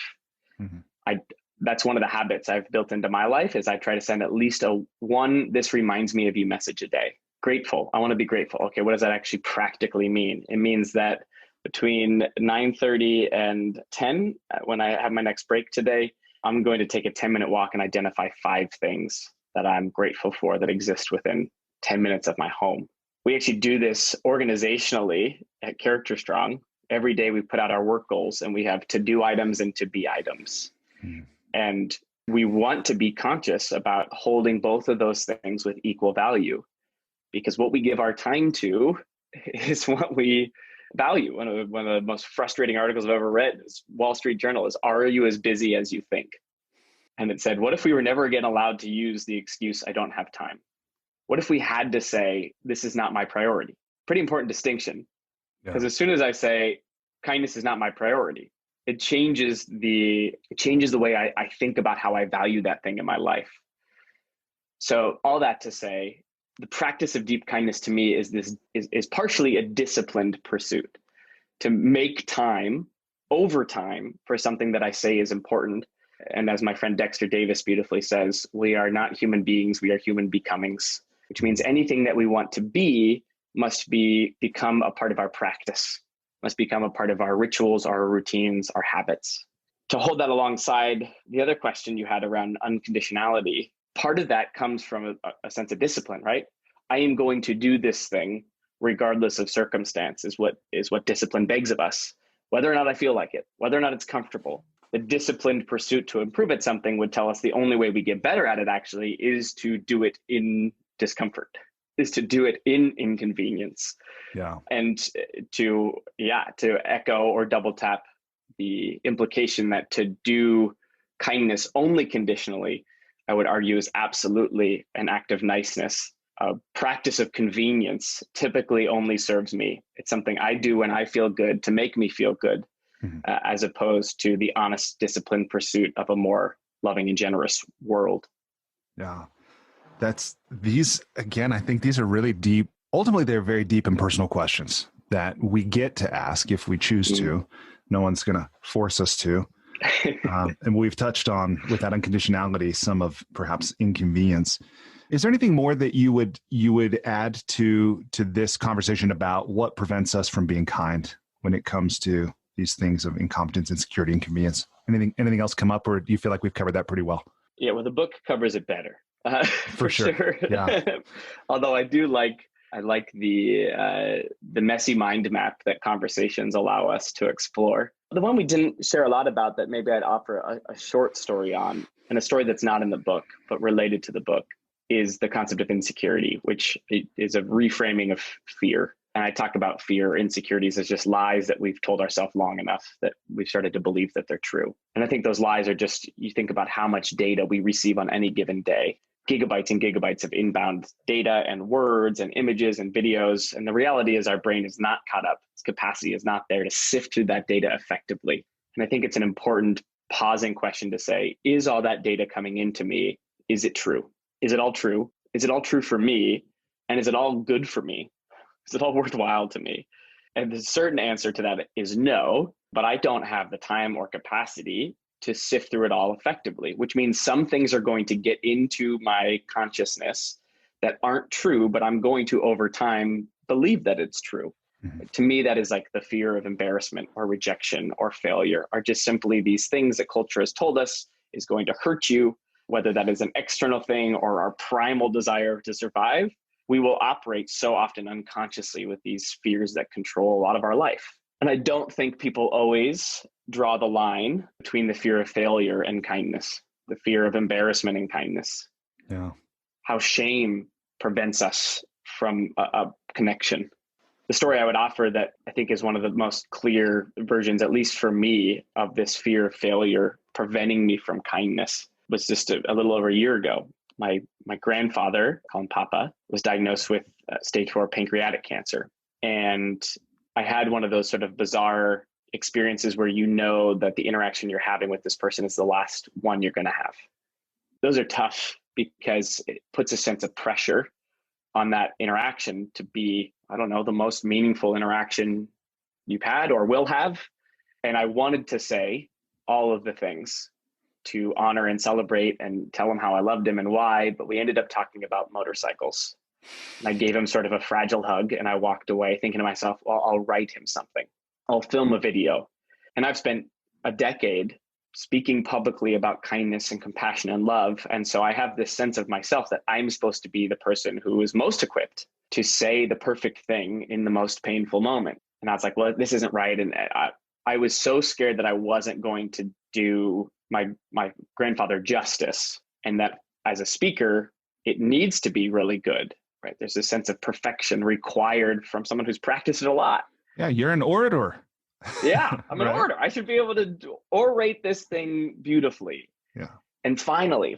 That's one of the habits I've built into my life is I try to send at least one, this reminds me of you message a day. Grateful. I want to be grateful. Okay. What does that actually practically mean? It means that between 9:30 and 10, when I have my next break today, I'm going to take a 10-minute walk and identify 5 things that I'm grateful for that exist within 10 minutes of my home. We actually do this organizationally at CharacterStrong. Every day we put out our work goals and we have to-do items and to-be items. And we want to be conscious about holding both of those things with equal value, because what we give our time to is what we value. One of the most frustrating articles I've ever read is Wall Street Journal is, "Are you as busy as you think?" And it said, what if we were never again allowed to use the excuse, "I don't have time"? What if we had to say, "This is not my priority"? Pretty important distinction. Because as soon as I say kindness is not my priority, it changes the way I think about how I value that thing in my life. So all that to say, the practice of deep kindness to me is partially a disciplined pursuit to make time over time for something that I say is important. And as my friend Dexter Davis beautifully says, we are not human beings, we are human becomings, which means anything that we want to be must become a part of our practice, must become a part of our rituals, our routines, our habits. To hold that alongside the other question you had around unconditionality, part of that comes from a sense of discipline, right? I am going to do this thing regardless of circumstance is what discipline begs of us, whether or not I feel like it, whether or not it's comfortable. The disciplined pursuit to improve at something would tell us the only way we get better at it actually is to do it in discomfort, is to do it in inconvenience. Yeah. And to echo or double tap the implication that to do kindness only conditionally, I would argue, is absolutely an act of niceness. A practice of convenience typically only serves me. It's something I do when I feel good to make me feel good, as opposed to the honest, disciplined pursuit of a more loving and generous world. Yeah. Again, I think these are really deep. Ultimately, they're very deep and personal questions that we get to ask if we choose to. No one's going to force us to. And we've touched on, with that unconditionality, some of perhaps inconvenience. Is there anything more that you would add to this conversation about what prevents us from being kind when it comes to these things of incompetence, insecurity, inconvenience? Anything else come up, or do you feel like we've covered that pretty well? Yeah, well, the book covers it better. For sure. Yeah. Although I like the messy mind map that conversations allow us to explore. The one we didn't share a lot about that maybe I'd offer a short story on, and a story that's not in the book, but related to the book, is the concept of insecurity, which is a reframing of fear. And I talk about fear, insecurities as just lies that we've told ourselves long enough that we've started to believe that they're true. And I think those lies are just, you think about how much data we receive on any given day gigabytes and gigabytes of inbound data and words and images and videos. And the reality is our brain is not caught up. Its capacity is not there to sift through that data effectively. And I think it's an important pausing question to say, is all that data coming into me, is it true? Is it all true? Is it all true for me? And is it all good for me? Is it all worthwhile to me? And the certain answer to that is no, but I don't have the time or capacity to sift through it all effectively, which means some things are going to get into my consciousness that aren't true, but I'm going to over time believe that it's true. Mm-hmm. To me, that is like the fear of embarrassment or rejection or failure are just simply these things that culture has told us is going to hurt you, whether that is an external thing or our primal desire to survive. We will operate so often unconsciously with these fears that control a lot of our life. And I don't think people always draw the line between the fear of failure and kindness, the fear of embarrassment and kindness. Yeah. How shame prevents us from a connection. The story I would offer that I think is one of the most clear versions, at least for me, of this fear of failure preventing me from kindness was just a little over a year ago. My grandfather, called Papa, was diagnosed with stage 4 pancreatic cancer. And I had one of those sort of bizarre experiences where you know that the interaction you're having with this person is the last one you're going to have. Those are tough because it puts a sense of pressure on that interaction to be, I don't know, the most meaningful interaction you've had or will have. And I wanted to say all of the things to honor and celebrate and tell him how I loved him and why, but we ended up talking about motorcycles. And I gave him sort of a fragile hug and I walked away thinking to myself, well, I'll write him something. I'll film a video. And I've spent a decade speaking publicly about kindness and compassion and love. And so I have this sense of myself that I'm supposed to be the person who is most equipped to say the perfect thing in the most painful moment. And I was like, well, this isn't right. And I was so scared that I wasn't going to do my grandfather justice, and that as a speaker, it needs to be really good, right? There's a sense of perfection required from someone who's practiced it a lot. Yeah, you're an orator. Yeah, I'm an orator. I should be able to orate this thing beautifully. Yeah. And finally,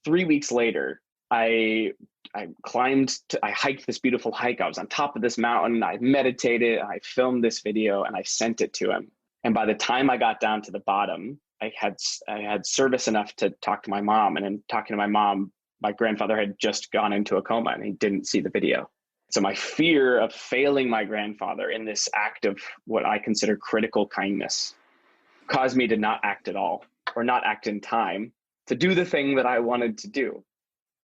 3 weeks later, I hiked this beautiful hike. I was on top of this mountain. I meditated. I filmed this video and I sent it to him. And by the time I got down to the bottom, I had service enough to talk to my mom. And in talking to my mom, my grandfather had just gone into a coma and he didn't see the video. So my fear of failing my grandfather in this act of what I consider critical kindness caused me to not act at all, or not act in time to do the thing that I wanted to do.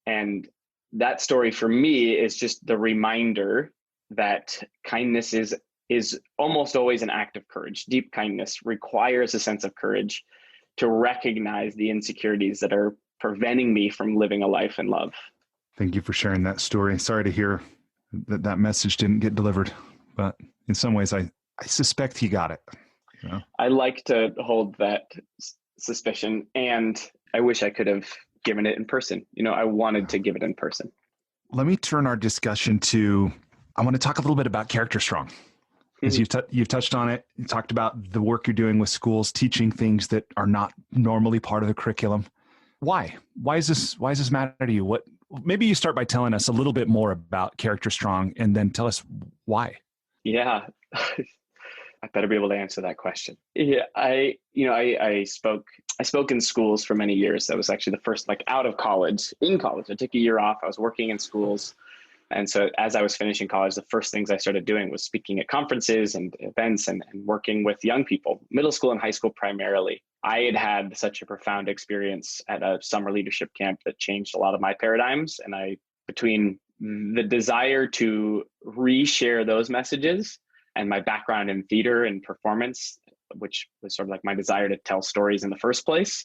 And that story for me is just the reminder that kindness is almost always an act of courage. Deep kindness requires a sense of courage to recognize the insecurities that are preventing me from living a life in love. Thank you for sharing that story. Sorry to hear that message didn't get delivered, but in some ways I suspect he got it. You know? I like to hold that suspicion, and I wish I could have given it in person. I wanted to give it in person. Let me turn our discussion I want to talk a little bit about CharacterStrong. As you've touched on it, you talked about the work you're doing with schools, teaching things that are not normally part of the curriculum. Why? Why does this matter to you? Maybe you start by telling us a little bit more about CharacterStrong and then tell us why. Yeah. I better be able to answer that question. Yeah, I spoke in schools for many years. That was actually the first, out of college, in college. I took a year off. I was working in schools. And so as I was finishing college, the first things I started doing was speaking at conferences and events and working with young people, middle school and high school primarily. I had such a profound experience at a summer leadership camp that changed a lot of my paradigms. And between the desire to reshare those messages and my background in theater and performance, which was sort of like my desire to tell stories in the first place,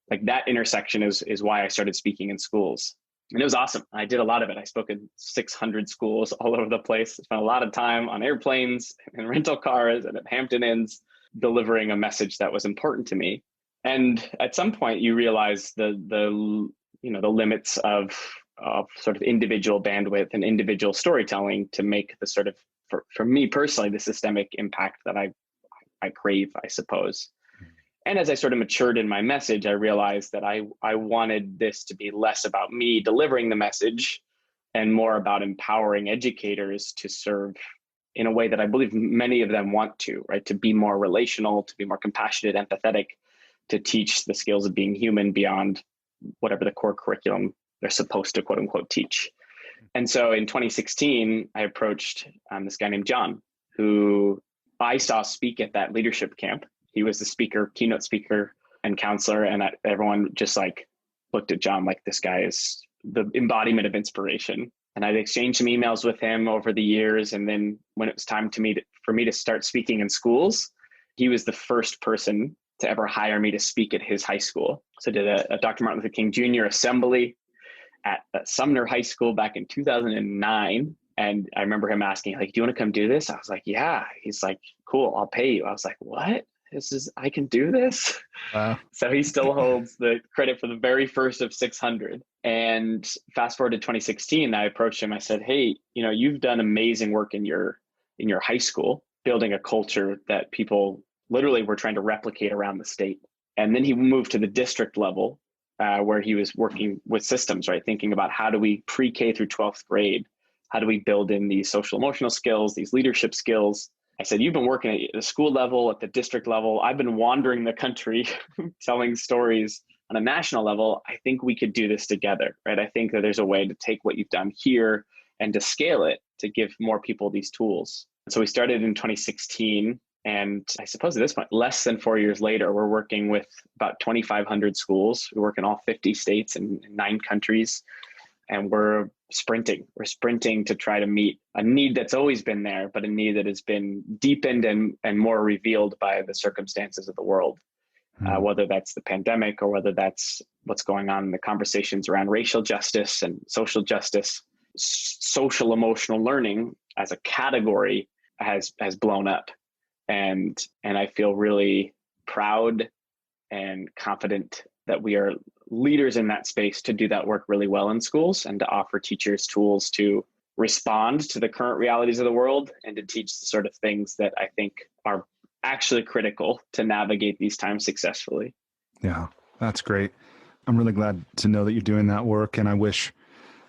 that intersection is why I started speaking in schools. And it was awesome. I did a lot of it. I spoke in 600 schools all over the place. I spent a lot of time on airplanes and rental cars and at Hampton Inns delivering a message that was important to me. And at some point you realize the limits of sort of individual bandwidth and individual storytelling to make the sort of, for me personally, the systemic impact that I crave, I suppose. And as I sort of matured in my message, I realized that I wanted this to be less about me delivering the message and more about empowering educators to serve in a way that I believe many of them want to, right? To be more relational, to be more compassionate, empathetic, to teach the skills of being human beyond whatever the core curriculum they're supposed to quote unquote teach. And so in 2016, I approached this guy named John, who I saw speak at that leadership camp. He was the speaker, keynote speaker and counselor. And everyone just like looked at John like this guy is the embodiment of inspiration. And I'd exchanged some emails with him over the years. And then when it was time for me to start speaking in schools, he was the first person to ever hire me to speak at his high school. So I did a Dr. Martin Luther King Jr. assembly at Sumner High School back in 2009. And I remember him asking, like, do you want to come do this? I was like, yeah. He's like, cool, I'll pay you. I was like, what? I can do this? Wow. So he still holds the credit for the very first of 600. And fast forward to 2016, I approached him. I said, hey, you've done amazing work in your high school, building a culture that people literally were trying to replicate around the state. And then he moved to the district level where he was working with systems, right? Thinking about how do we pre-K through 12th grade, how do we build in these social emotional skills, these leadership skills? I said, you've been working at the school level, at the district level. I've been wandering the country telling stories on a national level. I think we could do this together, right? I think that there's a way to take what you've done here and to scale it to give more people these tools. So we started in 2016. And I suppose at this point, less than 4 years later, we're working with about 2,500 schools. We work in all 50 states and 9 countries. And we're sprinting. We're sprinting to try to meet a need that's always been there, but a need that has been deepened and more revealed by the circumstances of the world, whether that's the pandemic or whether that's what's going on in the conversations around racial justice and social justice. Social emotional learning as a category has blown up. And I feel really proud and confident that we are leaders in that space to do that work really well in schools and to offer teachers tools to respond to the current realities of the world and to teach the sort of things that I think are actually critical to navigate these times successfully. Yeah, that's great. I'm really glad to know that you're doing that work. And I wish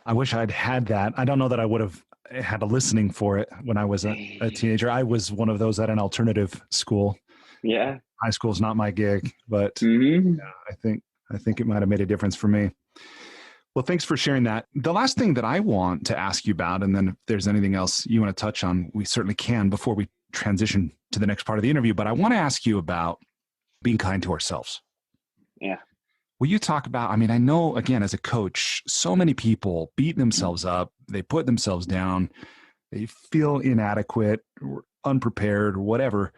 I'd had that. I don't know that I would have had a listening for it when I was a teenager. I was one of those at an alternative school. Yeah. High school is not my gig, but yeah, I think it might have made a difference for me. Well, thanks for sharing that. The last thing that I want to ask you about, and then if there's anything else you want to touch on, we certainly can before we transition to the next part of the interview, but I want to ask you about being kind to ourselves. Yeah. Will you talk about, I know, again, as a coach, so many people beat themselves up, they put themselves down, they feel inadequate or unprepared or whatever.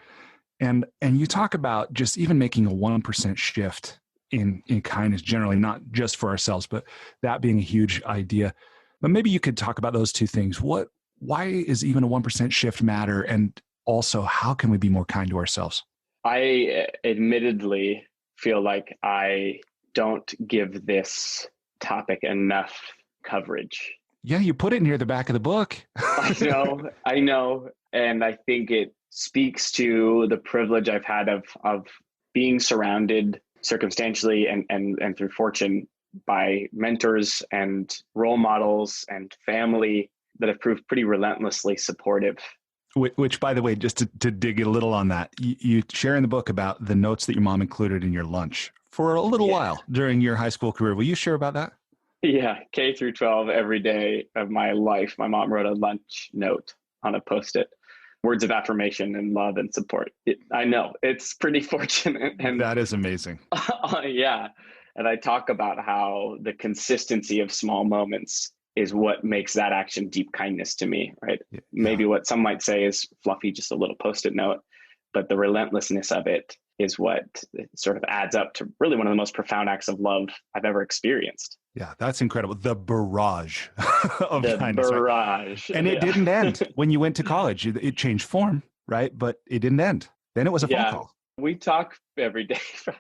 And you talk about just even making a 1% shift in kindness generally, not just for ourselves, but that being a huge idea. But maybe you could talk about those two things. Why is even a 1% shift matter? And also, how can we be more kind to ourselves? I admittedly feel like I don't give this topic enough coverage. Yeah, you put it near the back of the book. I know. And I think it speaks to the privilege I've had of being surrounded circumstantially and through fortune by mentors and role models and family that have proved pretty relentlessly supportive. Which, by the way, just to dig a little on that, you share in the book about the notes that your mom included in your lunch for a little while during your high school career. Will you share about that? Yeah, K through 12, every day of my life, my mom wrote a lunch note on a Post-it. Words of affirmation and love and support. I know it's pretty fortunate. And that is amazing. Yeah. And I talk about how the consistency of small moments is what makes that action deep kindness to me, right? Yeah. Maybe what some might say is fluffy, just a little Post-it note, but the relentlessness of it is what sort of adds up to really one of the most profound acts of love I've ever experienced. Yeah, that's incredible. The barrage of kindness. Barrage. Right? And it didn't end when you went to college. It changed form, right? But it didn't end. Then it was a phone call. We talk every day,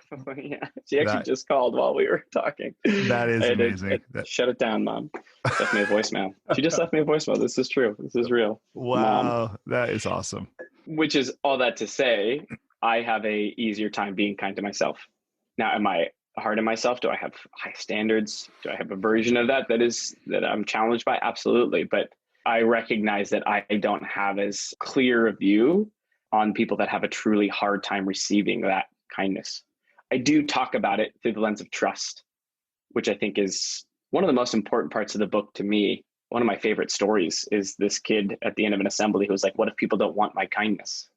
probably. Yeah. She actually just called while we were talking. That is amazing. Shut it down, Mom. Left me a voicemail. She just left me a voicemail. This is true. This is real. Wow. Mom. That is awesome. Which is all that to say, I have a easier time being kind to myself. Now, am I hard on myself? Do I have high standards? Do I have a version of that I'm challenged by? Absolutely. But I recognize that I don't have as clear a view on people that have a truly hard time receiving that kindness. I do talk about it through the lens of trust, which I think is one of the most important parts of the book to me. One of my favorite stories is this kid at the end of an assembly who was like, what if people don't want my kindness?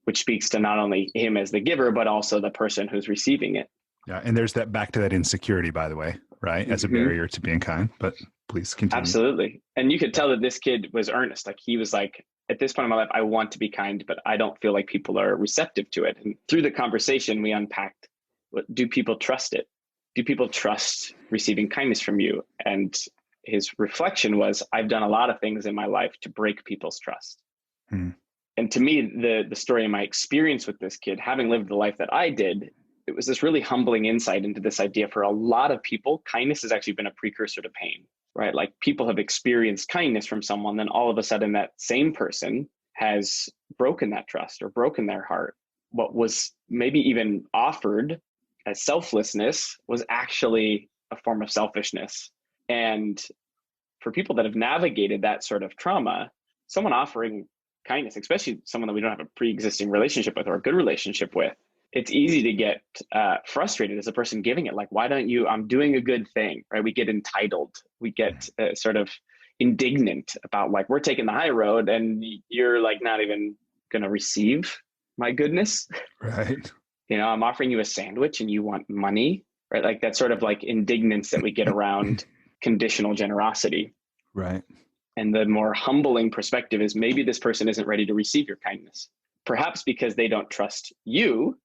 Which speaks to not only him as the giver, but also the person who's receiving it. Yeah. And there's that back to that insecurity, by the way, right? As a barrier to being kind, but please continue. Absolutely. And you could tell that this kid was earnest. Like he was like, at this point in my life, I want to be kind, but I don't feel like people are receptive to it. And through the conversation, we unpacked, do people trust it? Do people trust receiving kindness from you? And his reflection was, I've done a lot of things in my life to break people's trust. And to me, the story of my experience with this kid, having lived the life that I did, it was this really humbling insight into this idea for a lot of people, kindness has actually been a precursor to pain, right? Like people have experienced kindness from someone, then all of a sudden that same person has broken that trust or broken their heart. What was maybe even offered as selflessness was actually a form of selfishness. And for people that have navigated that sort of trauma, someone offering kindness, especially someone that we don't have a pre-existing relationship with or a good relationship with, it's easy to get frustrated as a person giving it. Like, why don't you, I'm doing a good thing, right? We get entitled. We get sort of indignant about like, we're taking the high road and you're like not even going to receive my goodness. Right. You know, I'm offering you a sandwich and you want money, right? Like that sort of like indignance that we get around conditional generosity. Right. And the more humbling perspective is maybe this person isn't ready to receive your kindness, perhaps because they don't trust you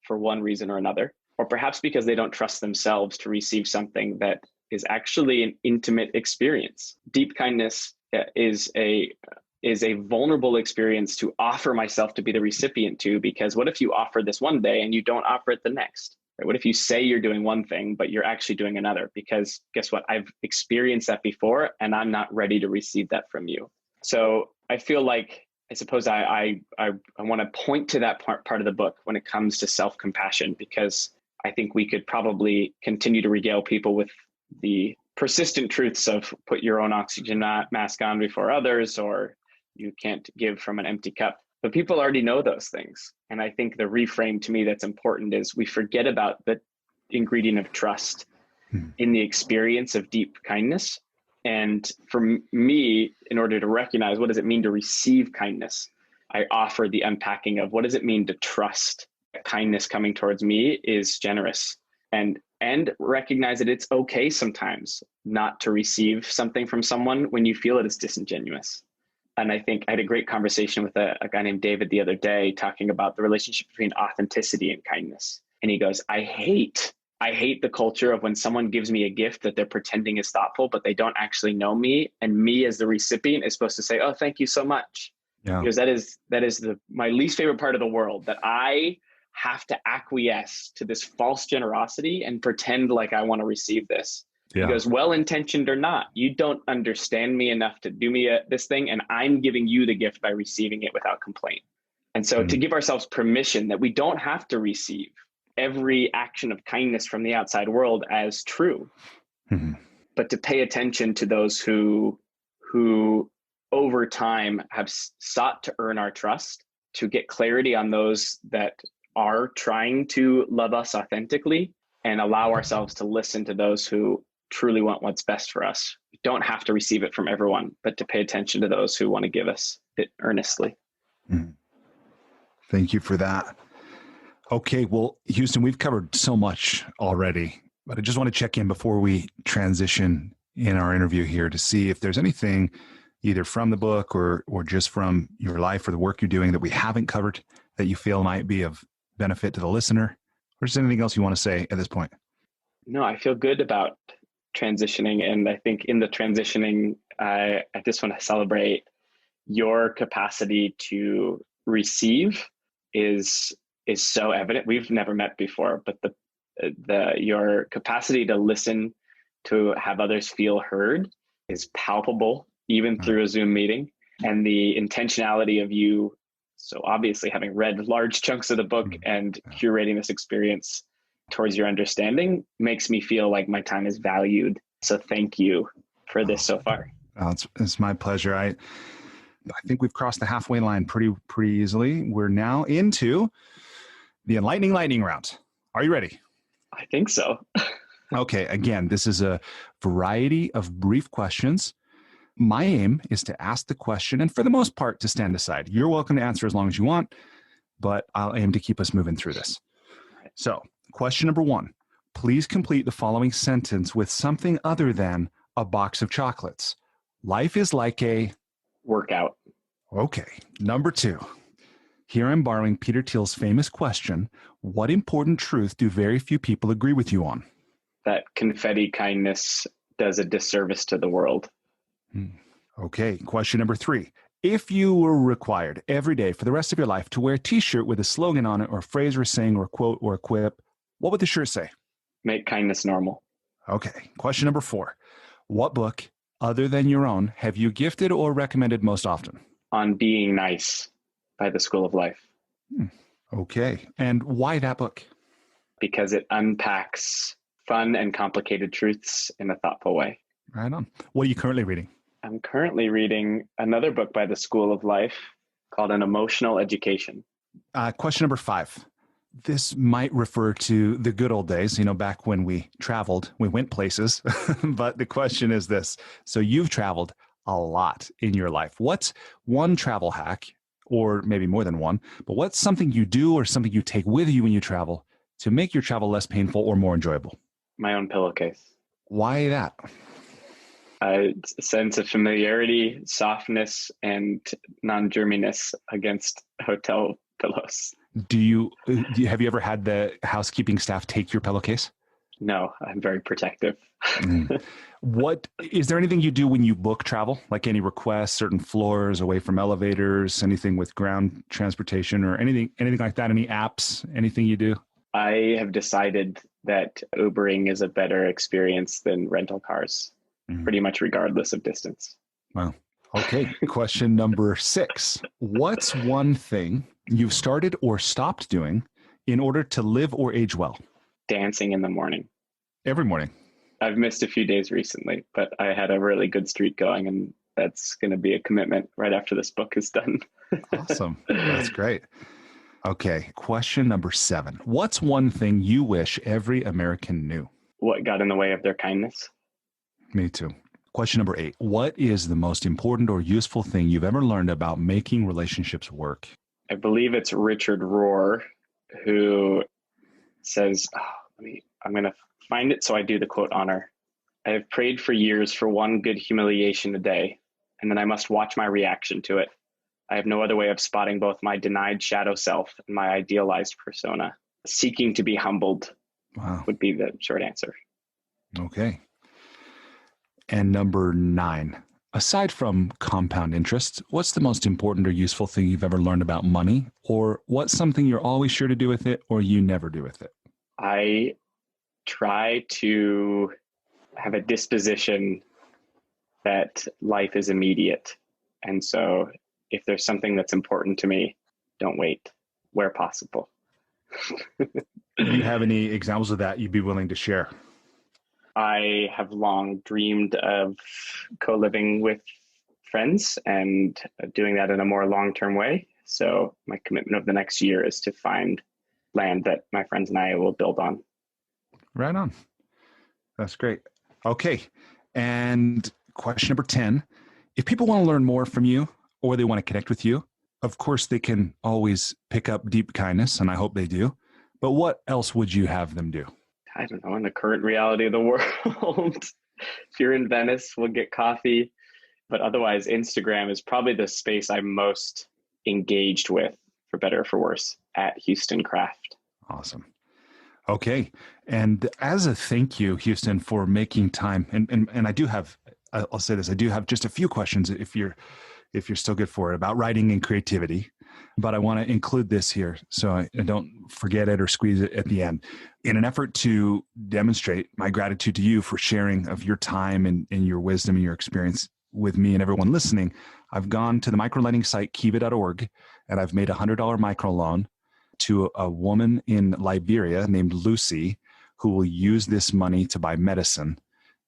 for one reason or another, or perhaps because they don't trust themselves to receive something that is actually an intimate experience. Deep kindness is a vulnerable experience to offer myself to be the recipient to, because what if you offer this one day and you don't offer it the next? Right? What if you say you're doing one thing, but you're actually doing another? Because guess what? I've experienced that before and I'm not ready to receive that from you. So I feel like, I suppose I want to point to that part of the book when it comes to self-compassion, because I think we could probably continue to regale people with the persistent truths of put your own oxygen mask on before others, or you can't give from an empty cup. But people already know those things. And I think the reframe to me that's important is we forget about the ingredient of trust in the experience of deep kindness. And for me, in order to recognize what does it mean to receive kindness, I offer the unpacking of what does it mean to trust that kindness coming towards me is generous, and recognize that it's okay sometimes not to receive something from someone when you feel it is disingenuous. And I think I had a great conversation with a guy named David the other day talking about the relationship between authenticity and kindness. And he goes, I hate the culture of when someone gives me a gift that they're pretending is thoughtful, but they don't actually know me. And me as the recipient is supposed to say, oh, thank you so much. Yeah. Because that is my least favorite part of the world, that I have to acquiesce to this false generosity and pretend like I want to receive this. Yeah. Because well-intentioned or not, you don't understand me enough to do me this thing, and I'm giving you the gift by receiving it without complaint. And so to give ourselves permission that we don't have to receive every action of kindness from the outside world as true, but to pay attention to those who over time have sought to earn our trust, to get clarity on those that are trying to love us authentically, and allow ourselves to listen to those who truly want what's best for us. We don't have to receive it from everyone, but to pay attention to those who want to give us it earnestly. Thank you for that. Okay, well, Houston, we've covered so much already, but I just want to check in before we transition in our interview here to see if there's anything either from the book or just from your life or the work you're doing that we haven't covered that you feel might be of benefit to the listener, or just anything else you want to say at this point. No, I feel good about transitioning. And I think in the transitioning, I just want to celebrate your capacity to receive is so evident. We've never met before, but your capacity to listen, to have others feel heard is palpable, even through a Zoom meeting. And the intentionality of you So obviously having read large chunks of the book and curating this experience towards your understanding makes me feel like my time is valued. So thank you for this so far. Oh, it's my pleasure. I think we've crossed the halfway line pretty easily. We're now into the Enlightening lightning round. Are you ready? I think so. Okay. Again, this is a variety of brief questions. My aim is to ask the question and for the most part to stand aside. You're welcome to answer as long as you want, but I'll aim to keep us moving through this. So question number 1, please complete the following sentence with something other than a box of chocolates. Life is like a workout. Okay. Number 2, here I'm borrowing Peter Thiel's famous question. What important truth do very few people agree with you on? That confetti kindness does a disservice to the world. Okay. Question number 3. If you were required every day for the rest of your life to wear a t-shirt with a slogan on it or a phrase or a saying or a quote or a quip, what would the shirt say? Make kindness normal. Okay. Question number 4. What book, other than your own, have you gifted or recommended most often? On Being Nice by the School of Life. Okay. And why that book? Because it unpacks fun and complicated truths in a thoughtful way. Right on. What are you currently reading? I'm currently reading another book by the School of Life called An Emotional Education. Question number 5. This might refer to the good old days, back when we traveled, we went places. But the question is this. So you've traveled a lot in your life. What's one travel hack, or maybe more than one, but what's something you do or something you take with you when you travel to make your travel less painful or more enjoyable? My own pillowcase. Why that? A sense of familiarity, softness, and non-germiness against hotel pillows. Have you ever had the housekeeping staff take your pillowcase? No, I'm very protective. What is there anything you do when you book travel? Like any requests, certain floors away from elevators, anything with ground transportation or anything like that? Any apps, anything you do? I have decided that Ubering is a better experience than rental cars, pretty much regardless of distance. Wow. Okay. Question number 6. What's one thing you've started or stopped doing in order to live or age well? Dancing in the morning. Every morning. I've missed a few days recently, but I had a really good streak going, and that's going to be a commitment right after this book is done. Awesome. That's great. Okay. Question number 7. What's one thing you wish every American knew? What got in the way of their kindness? Me too. Question number 8. What is the most important or useful thing you've ever learned about making relationships work? I believe it's Richard Rohr who says, I'm going to find it so I do the quote honor. I have prayed for years for one good humiliation a day, and then I must watch my reaction to it. I have no other way of spotting both my denied shadow self and my idealized persona. Seeking to be humbled would be the short answer. Okay. And number 9, aside from compound interest, what's the most important or useful thing you've ever learned about money? Or what's something you're always sure to do with it or you never do with it? I try to have a disposition that life is immediate. And so if there's something that's important to me, don't wait where possible. Do you have any examples of that you'd be willing to share? I have long dreamed of co-living with friends and doing that in a more long-term way. So my commitment of the next year is to find land that my friends and I will build on. Right on. That's great. Okay. And question number 10, if people want to learn more from you or they want to connect with you, of course, they can always pick up deep kindness, and I hope they do. But what else would you have them do? I don't know, in the current reality of the world, if you're in Venice, we'll get coffee. But otherwise, Instagram is probably the space I'm most engaged with, for better or for worse, at Houston Kraft. Awesome. Okay. And as a thank you, Houston, for making time, and I do have, I'll say this, I do have just a few questions if you're still good for it, about writing and creativity. But I want to include this here so I don't forget it or squeeze it at the end. In an effort to demonstrate my gratitude to you for sharing of your time and your wisdom and your experience, with me and everyone listening, I've gone to the microlending site, kiva.org, and I've made a $100 microloan to a woman in Liberia named Lucy, who will use this money to buy medicine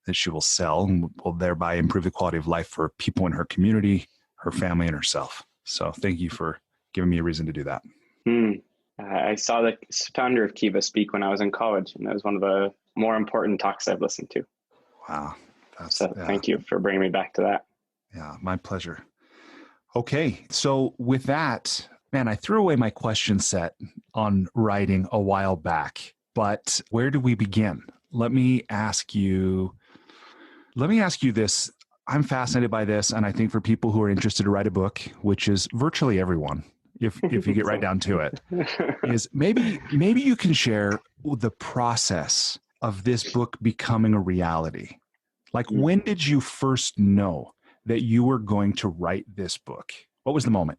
that she will sell and will thereby improve the quality of life for people in her community, her family, and herself. So thank you for giving me a reason to do that. I saw the founder of Kiva speak when I was in college, and that was one of the more important talks I've listened to. Wow. Thank you for bringing me back to that. Yeah, my pleasure. Okay. So with that, man, I threw away my question set on writing a while back, but where do we begin? Let me ask you this. I'm fascinated by this. And I think for people who are interested to write a book, which is virtually everyone, if you get right down to it, is maybe you can share the process of this book becoming a reality. Like, when did you first know that you were going to write this book? What was the moment?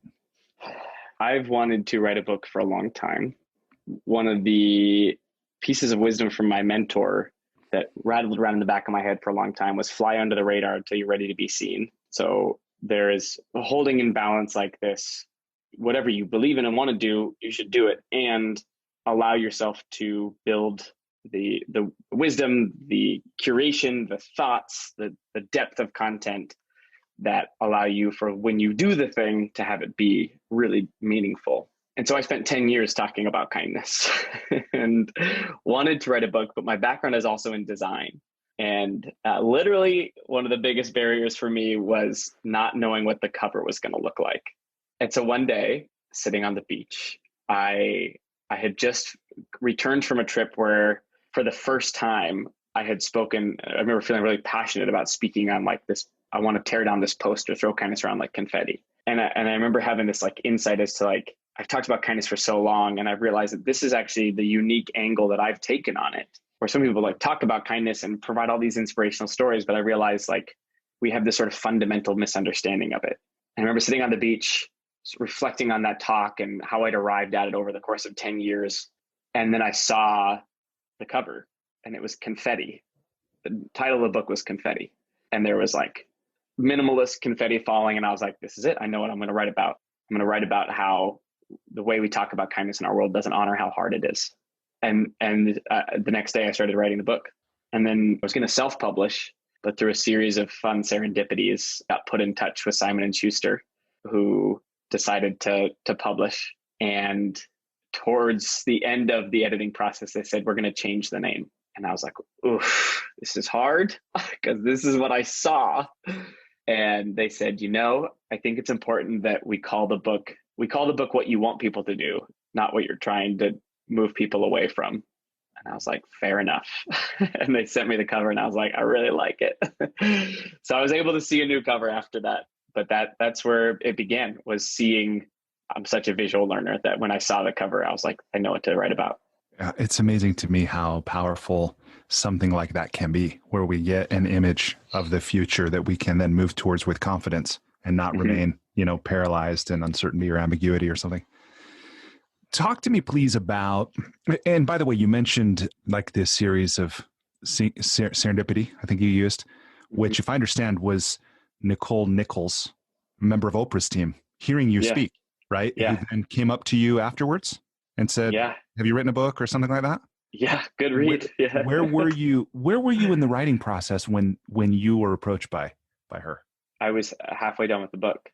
I've wanted to write a book for a long time. One of the pieces of wisdom from my mentor that rattled around in the back of my head for a long time was fly under the radar until you're ready to be seen. So there is a holding in balance like this. Whatever you believe in and want to do, you should do it and allow yourself to build the wisdom, the curation, the thoughts, the depth of content that allow you for when you do the thing to have it be really meaningful. And so I spent 10 years talking about kindness and wanted to write a book, but my background is also in design. And literally one of the biggest barriers for me was not knowing what the cover was going to look like. And so one day, sitting on the beach, I had just returned from a trip where for the first time I had spoken. I remember feeling really passionate about speaking on like this. I want to tear down this poster, throw kindness around like confetti. And I remember having this like insight as to like, I've talked about kindness for so long, and I've realized that this is actually the unique angle that I've taken on it, where some people like talk about kindness and provide all these inspirational stories, but I realized like we have this sort of fundamental misunderstanding of it. And I remember sitting on the beach, reflecting on that talk and how I'd arrived at it over the course of 10 years. And then I saw the cover and it was confetti. The title of the book was Confetti. And there was like minimalist confetti falling. And I was like, this is it. I know what I'm going to write about. I'm going to write about how the way we talk about kindness in our world doesn't honor how hard it is. And the next day I started writing the book. And then I was going to self-publish, but through a series of fun serendipities, got put in touch with Simon & Schuster, who decided to publish. And towards the end of the editing process, they said, we're going to change the name. And I was like, oof, this is hard because this is what I saw. And they said, I think it's important that we call the book what you want people to do, not what you're trying to move people away from. And I was like, fair enough. And they sent me the cover and I was like, I really like it. So I was able to see a new cover after that. But that's where it began, was seeing. I'm such a visual learner that when I saw the cover, I was like, I know what to write about. Yeah, it's amazing to me how powerful something like that can be, where we get an image of the future that we can then move towards with confidence and not remain, paralyzed in uncertainty or ambiguity or something. Talk to me, please, about, and by the way, you mentioned like this series of serendipity, I think you used, which if I understand was Nicole Nichols, a member of Oprah's team, hearing you speak, right? Yeah. Who then came up to you afterwards and said, have you written a book or something like that? Yeah. Good read. Where were you in the writing process when you were approached by her? I was halfway done with the book.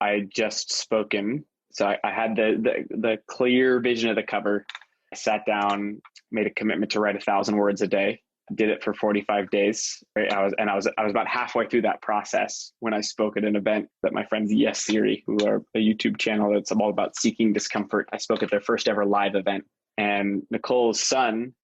I had just spoken. So I had the clear vision of the cover. I sat down, made a commitment to write 1,000 words a day. Did it for 45 days. Right? I was about halfway through that process when I spoke at an event that my friends Yes Siri, who are a YouTube channel that's all about seeking discomfort. I spoke at their first ever live event, and Nicole's son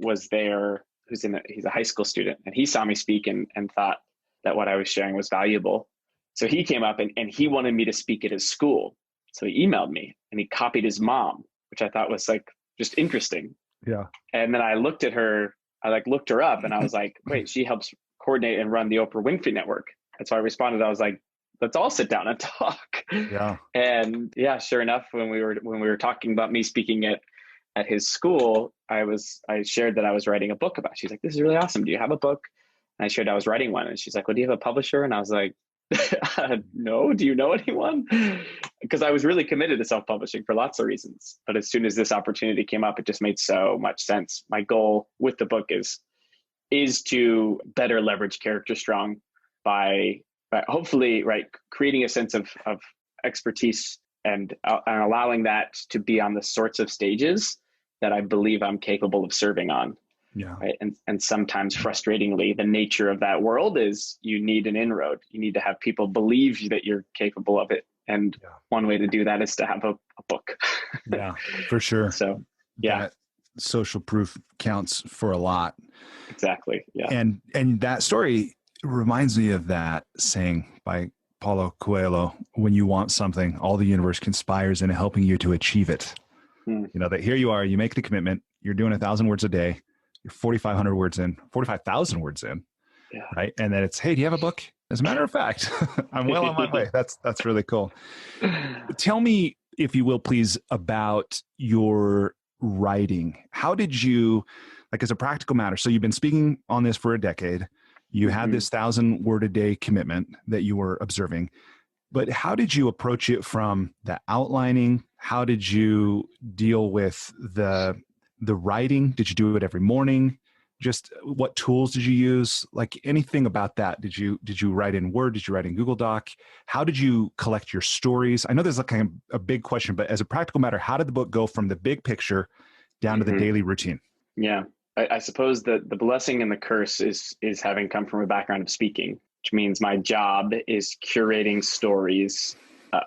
was there. He's a high school student, and he saw me speak and thought that what I was sharing was valuable. So he came up and he wanted me to speak at his school. So he emailed me and he copied his mom, which I thought was like just interesting. Yeah. And then I looked her up and I was like, wait, she helps coordinate and run the Oprah Winfrey Network. And so I responded, I was like, let's all sit down and talk. Yeah. And yeah, sure enough, when we were talking about me speaking at his school, I shared that I was writing a book about it. She's like, this is really awesome. Do you have a book? And I shared I was writing one. And she's like, well, do you have a publisher? And I was like, No, do you know anyone? Because I was really committed to self-publishing for lots of reasons. But as soon as this opportunity came up, it just made so much sense. My goal with the book is to better leverage CharacterStrong by hopefully, right, creating a sense of expertise and allowing that to be on the sorts of stages that I believe I'm capable of serving on. Yeah. Right. And sometimes frustratingly, the nature of that world is you need an inroad. You need to have people believe that you're capable of it. And one way to do that is to have a book. Yeah, for sure. So, yeah. That social proof counts for a lot. Exactly. Yeah. And that story reminds me of that saying by Paulo Coelho, when you want something, all the universe conspires in helping you to achieve it. You know, that here you are, you make the commitment, you're doing 1,000 words a day, you're 4,500 words in, 45,000 words in, right? And then it's, hey, do you have a book? As a matter of fact, I'm well on my way. That's really cool. Tell me, if you will, please, about your writing. How did you, like as a practical matter, so you've been speaking on this for a decade, you had this 1,000 word a day commitment that you were observing, but how did you approach it from the outlining? How did you deal with the writing? Did you do it every morning? Just what tools did you use? Like anything about that? Did you write in Word? Did you write in Google Doc? How did you collect your stories? I know there's like kind of a big question, but as a practical matter, how did the book go from the big picture down to the daily routine? Yeah, I suppose that the blessing and the curse is having come from a background of speaking, which means my job is curating stories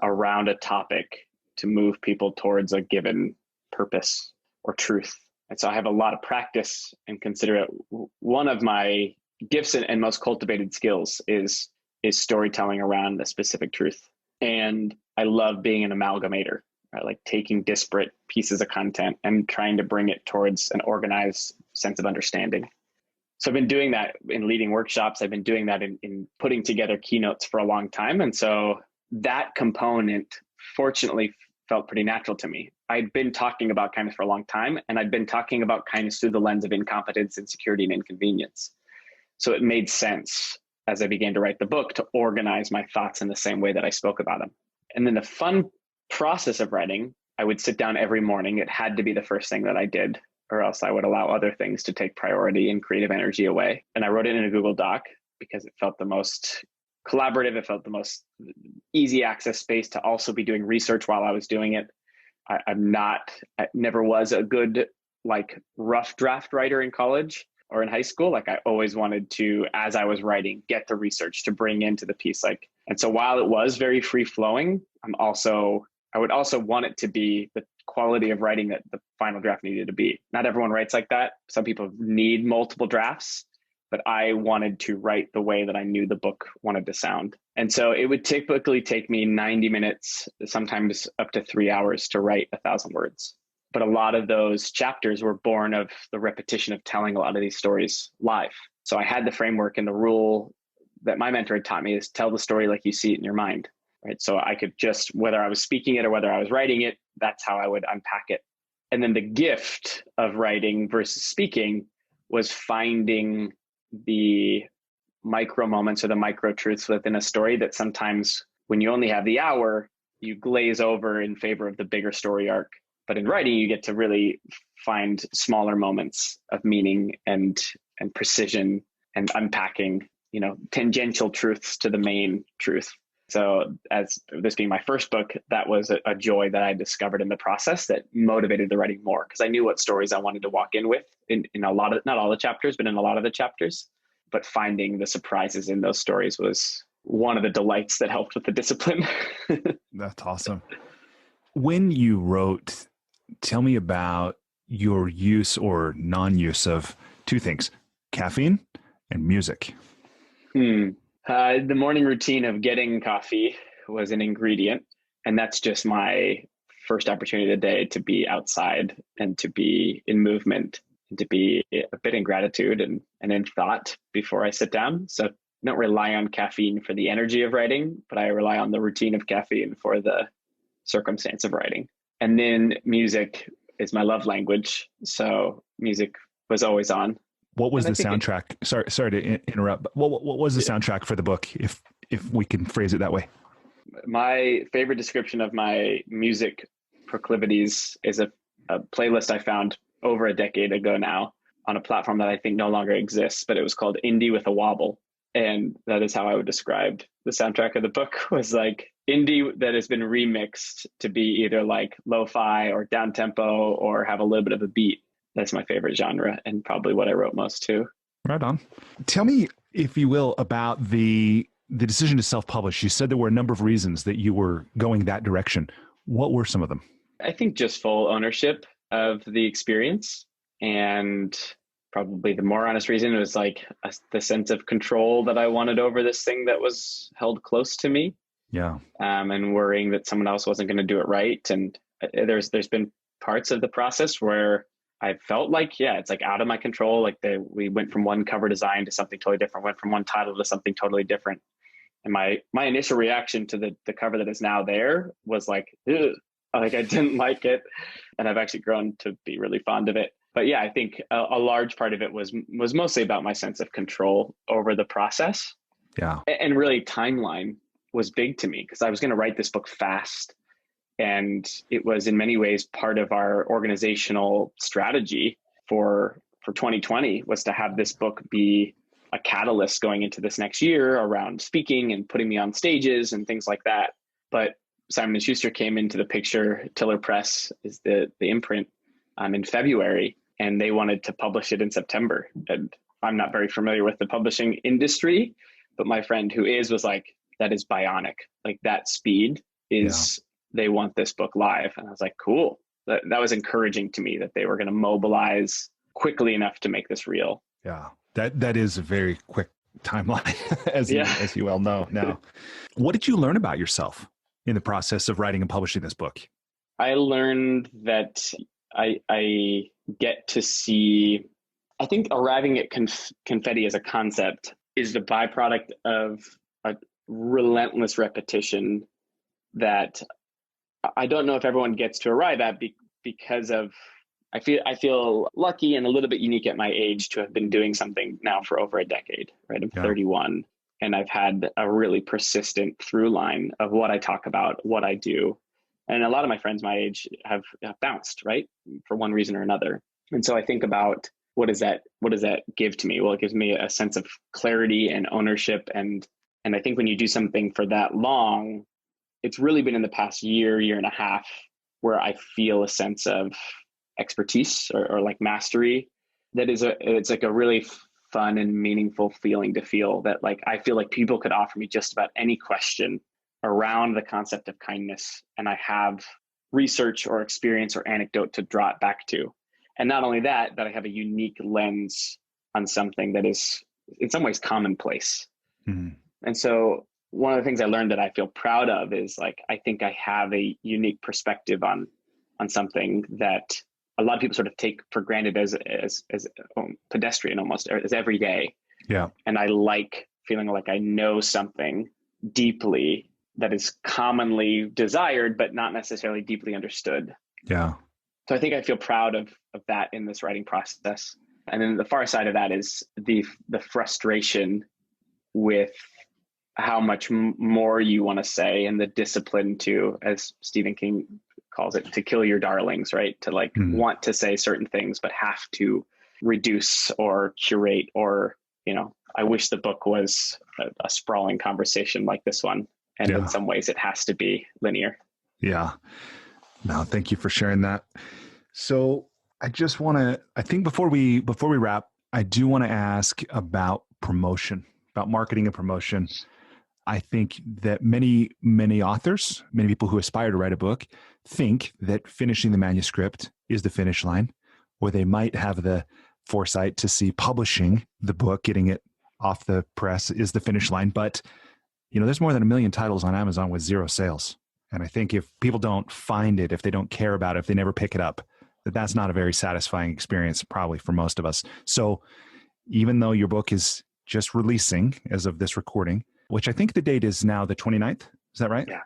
around a topic to move people towards a given purpose or truth. And so I have a lot of practice and consider it one of my gifts and most cultivated skills is storytelling around a specific truth. And I love being an amalgamator, right? Like taking disparate pieces of content and trying to bring it towards an organized sense of understanding. So I've been doing that in leading workshops. I've been doing that in putting together keynotes for a long time. And so that component, fortunately, felt pretty natural to me. I'd been talking about kindness for a long time, and I'd been talking about kindness through the lens of incompetence, insecurity, and inconvenience. So it made sense as I began to write the book to organize my thoughts in the same way that I spoke about them. And then the fun process of writing, I would sit down every morning. It had to be the first thing that I did, or else I would allow other things to take priority and creative energy away. And I wrote it in a Google Doc because it felt the most collaborative. It felt the most easy access space to also be doing research while I was doing it. I never was a good like rough draft writer in college or in high school. Like I always wanted to, as I was writing, get the research to bring into the piece. Like, and so while it was very free flowing, I would also want it to be the quality of writing that the final draft needed to be. Not everyone writes like that. Some people need multiple drafts, but I wanted to write the way that I knew the book wanted to sound. And so it would typically take me 90 minutes, sometimes up to 3 hours to write 1,000 words. But a lot of those chapters were born of the repetition of telling a lot of these stories live. So I had the framework and the rule that my mentor had taught me is tell the story like you see it in your mind, right? So I could just, whether I was speaking it or whether I was writing it, that's how I would unpack it. And then the gift of writing versus speaking was finding the micro moments or the micro truths within a story that sometimes when you only have the hour, you glaze over in favor of the bigger story arc. But in writing, you get to really find smaller moments of meaning and precision and unpacking, tangential truths to the main truth. So as this being my first book, that was a joy that I discovered in the process that motivated the writing more because I knew what stories I wanted to walk in with in a lot of, not all the chapters, but in a lot of the chapters. But finding the surprises in those stories was one of the delights that helped with the discipline. That's awesome. When you wrote, tell me about your use or non-use of two things, caffeine and music. The morning routine of getting coffee was an ingredient, and that's just my first opportunity of the day to be outside and to be in movement and to be a bit in gratitude and in thought before I sit down. So I don't rely on caffeine for the energy of writing, but I rely on the routine of caffeine for the circumstance of writing. And then music is my love language. So music was always on. What was the soundtrack? Sorry to interrupt. But what was the soundtrack for the book? if we can phrase it that way. My favorite description of my music proclivities is a playlist I found over a decade ago now on a platform that I think no longer exists, but it was called Indie with a Wobble. And that is how I would describe the soundtrack of the book, was like indie that has been remixed to be either like lo-fi or down tempo or have a little bit of a beat. That's my favorite genre and probably what I wrote most too. Right on. Tell me, if you will, about the decision to self-publish. You said there were a number of reasons that you were going that direction. What were some of them? I think just full ownership of the experience, and probably the more honest reason was like the sense of control that I wanted over this thing that was held close to me. Yeah. And worrying that someone else wasn't going to do it right. And there's been parts of the process where I felt like, yeah, it's like out of my control. Like we went from one cover design to something totally different, went from one title to something totally different. And my initial reaction to the cover that is now there was like, ugh. Like I didn't like it. And I've actually grown to be really fond of it. But yeah, I think a large part of it was mostly about my sense of control over the process. Yeah. And really timeline was big to me because I was going to write this book fast. And it was in many ways part of our organizational strategy for 2020 was to have this book be a catalyst going into this next year around speaking and putting me on stages and things like that. But Simon & Schuster came into the picture. Tiller Press is the imprint in February, and they wanted to publish it in September. And I'm not very familiar with the publishing industry, but my friend who was like, that is bionic. Like that speed is, They want this book live. And I was like, cool. That was encouraging to me that they were going to mobilize quickly enough to make this real. Yeah, that is a very quick timeline, as you well know now. What did you learn about yourself in the process of writing and publishing this book? I learned that I get to see, I think arriving at confetti as a concept is the byproduct of a relentless repetition that I don't know if everyone gets to arrive at because of, I feel lucky and a little bit unique at my age to have been doing something now for over a decade, right? I'm 31. And I've had a really persistent through line of what I talk about, what I do. And a lot of my friends my age have bounced, right? For one reason or another. And so I think about what does that give to me? Well, it gives me a sense of clarity and ownership. And I think when you do something for that long, it's really been in the past year and a half where I feel a sense of expertise or like mastery. It's like a really fun and meaningful feeling to feel that like I feel like people could offer me just about any question around the concept of kindness, and I have research or experience or anecdote to draw it back to. And not only that I have a unique lens on something that is in some ways commonplace. Mm-hmm. And so one of the things I learned that I feel proud of is like I think I have a unique perspective on something that a lot of people sort of take for granted as pedestrian almost, as everyday. Yeah. And I like feeling like I know something deeply that is commonly desired, but not necessarily deeply understood. Yeah. So I think I feel proud of that in this writing process. And then the far side of that is the frustration with how much more you want to say and the discipline to, as Stephen King calls it, to kill your darlings, right? To like want to say certain things, but have to reduce or curate or, I wish the book was a sprawling conversation like this one. And in some ways it has to be linear. Yeah. No, thank you for sharing that. So I just want to, I think before we wrap, I do want to ask about promotion, about marketing and promotion. I think that many authors, many people who aspire to write a book think that finishing the manuscript is the finish line, or they might have the foresight to see publishing the book, getting it off the press is the finish line. But, there's more than 1 million titles on Amazon with 0 sales. And I think if people don't find it, if they don't care about it, if they never pick it up, that's not a very satisfying experience probably for most of us. So even though your book is just releasing as of this recording, which I think the date is now the 29th. Is that right? Yeah.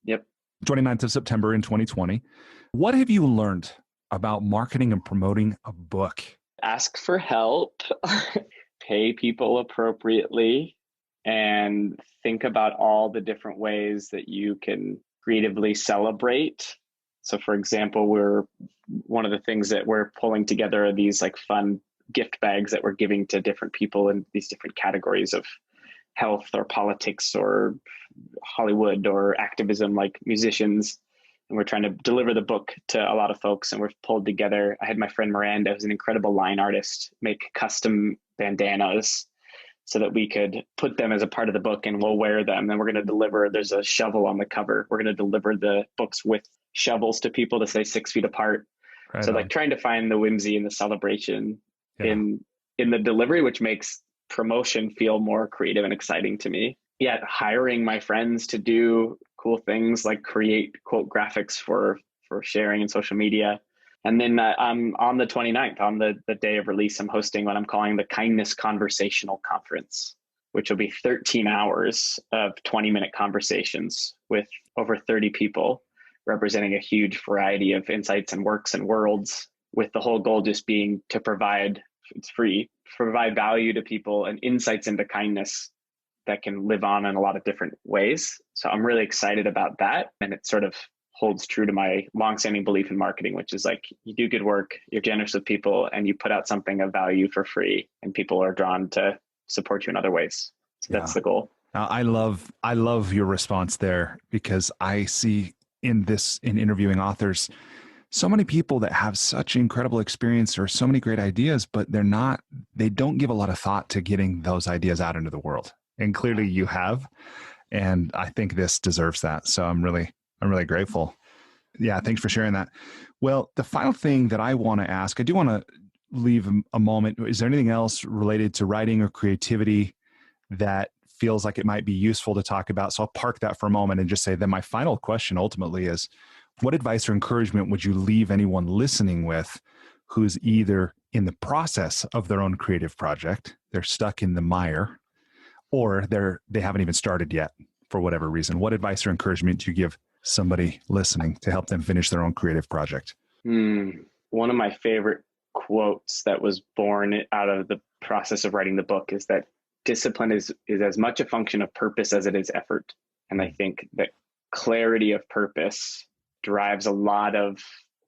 Yep. 29th of September in 2020. What have you learned about marketing and promoting a book? Ask for help, pay people appropriately, and think about all the different ways that you can creatively celebrate. So for example, one of the things that we're pulling together are these like fun gift bags that we're giving to different people in these different categories of health or politics or Hollywood or activism, like musicians. And we're trying to deliver the book to a lot of folks. And we've pulled together, I had my friend Miranda, who's an incredible line artist, make custom bandanas so that we could put them as a part of the book, and we'll wear them. And we're going to deliver, there's a shovel on the cover. We're going to deliver the books with shovels to people to say 6 feet apart. Right so on. Like trying to find the whimsy and the celebration in the delivery, which makes promotion feel more creative and exciting to me. Yeah, hiring my friends to do cool things like create quote graphics for sharing in social media. And then on the 29th, on the day of release, I'm hosting what I'm calling the Kindness Conversational Conference, which will be 13 hours of 20-minute conversations with over 30 people representing a huge variety of insights and works and worlds, with the whole goal just being to provide, it's free, provide value to people and insights into kindness that can live on in a lot of different ways. So I'm really excited about that. And it sort of holds true to my longstanding belief in marketing, which is like, you do good work, you're generous with people, and you put out something of value for free, and people are drawn to support you in other ways. So that's the goal. I love your response there, because I see in interviewing authors, so many people that have such incredible experience or so many great ideas, but they don't give a lot of thought to getting those ideas out into the world. And clearly you have, and I think this deserves that. So I'm really grateful. Yeah. Thanks for sharing that. Well, the final thing that I want to ask, I do want to leave a moment. Is there anything else related to writing or creativity that feels like it might be useful to talk about? So I'll park that for a moment and just say, then my final question ultimately is, what advice or encouragement would you leave anyone listening with who's either in the process of their own creative project, they're stuck in the mire, or they haven't even started yet for whatever reason? What advice or encouragement do you give somebody listening to help them finish their own creative project? One of my favorite quotes that was born out of the process of writing the book is that discipline is as much a function of purpose as it is effort. And I think that clarity of purpose drives a lot of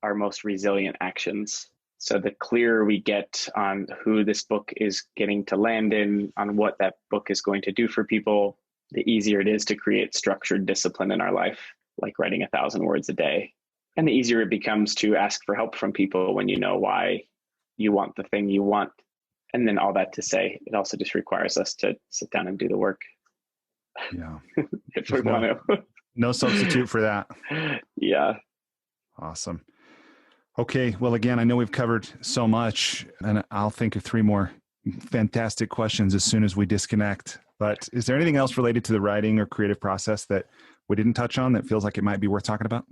our most resilient actions. So the clearer we get on who this book is getting to land in, on what that book is going to do for people, the easier it is to create structured discipline in our life, like writing 1,000 words a day. And the easier it becomes to ask for help from people when you know why you want the thing you want. And then all that to say, it also just requires us to sit down and do the work. Yeah. If we want to. No substitute for that. Yeah. Awesome. Okay. Well, again, I know we've covered so much, and I'll think of 3 more fantastic questions as soon as we disconnect. But is there anything else related to the writing or creative process that we didn't touch on that feels like it might be worth talking about?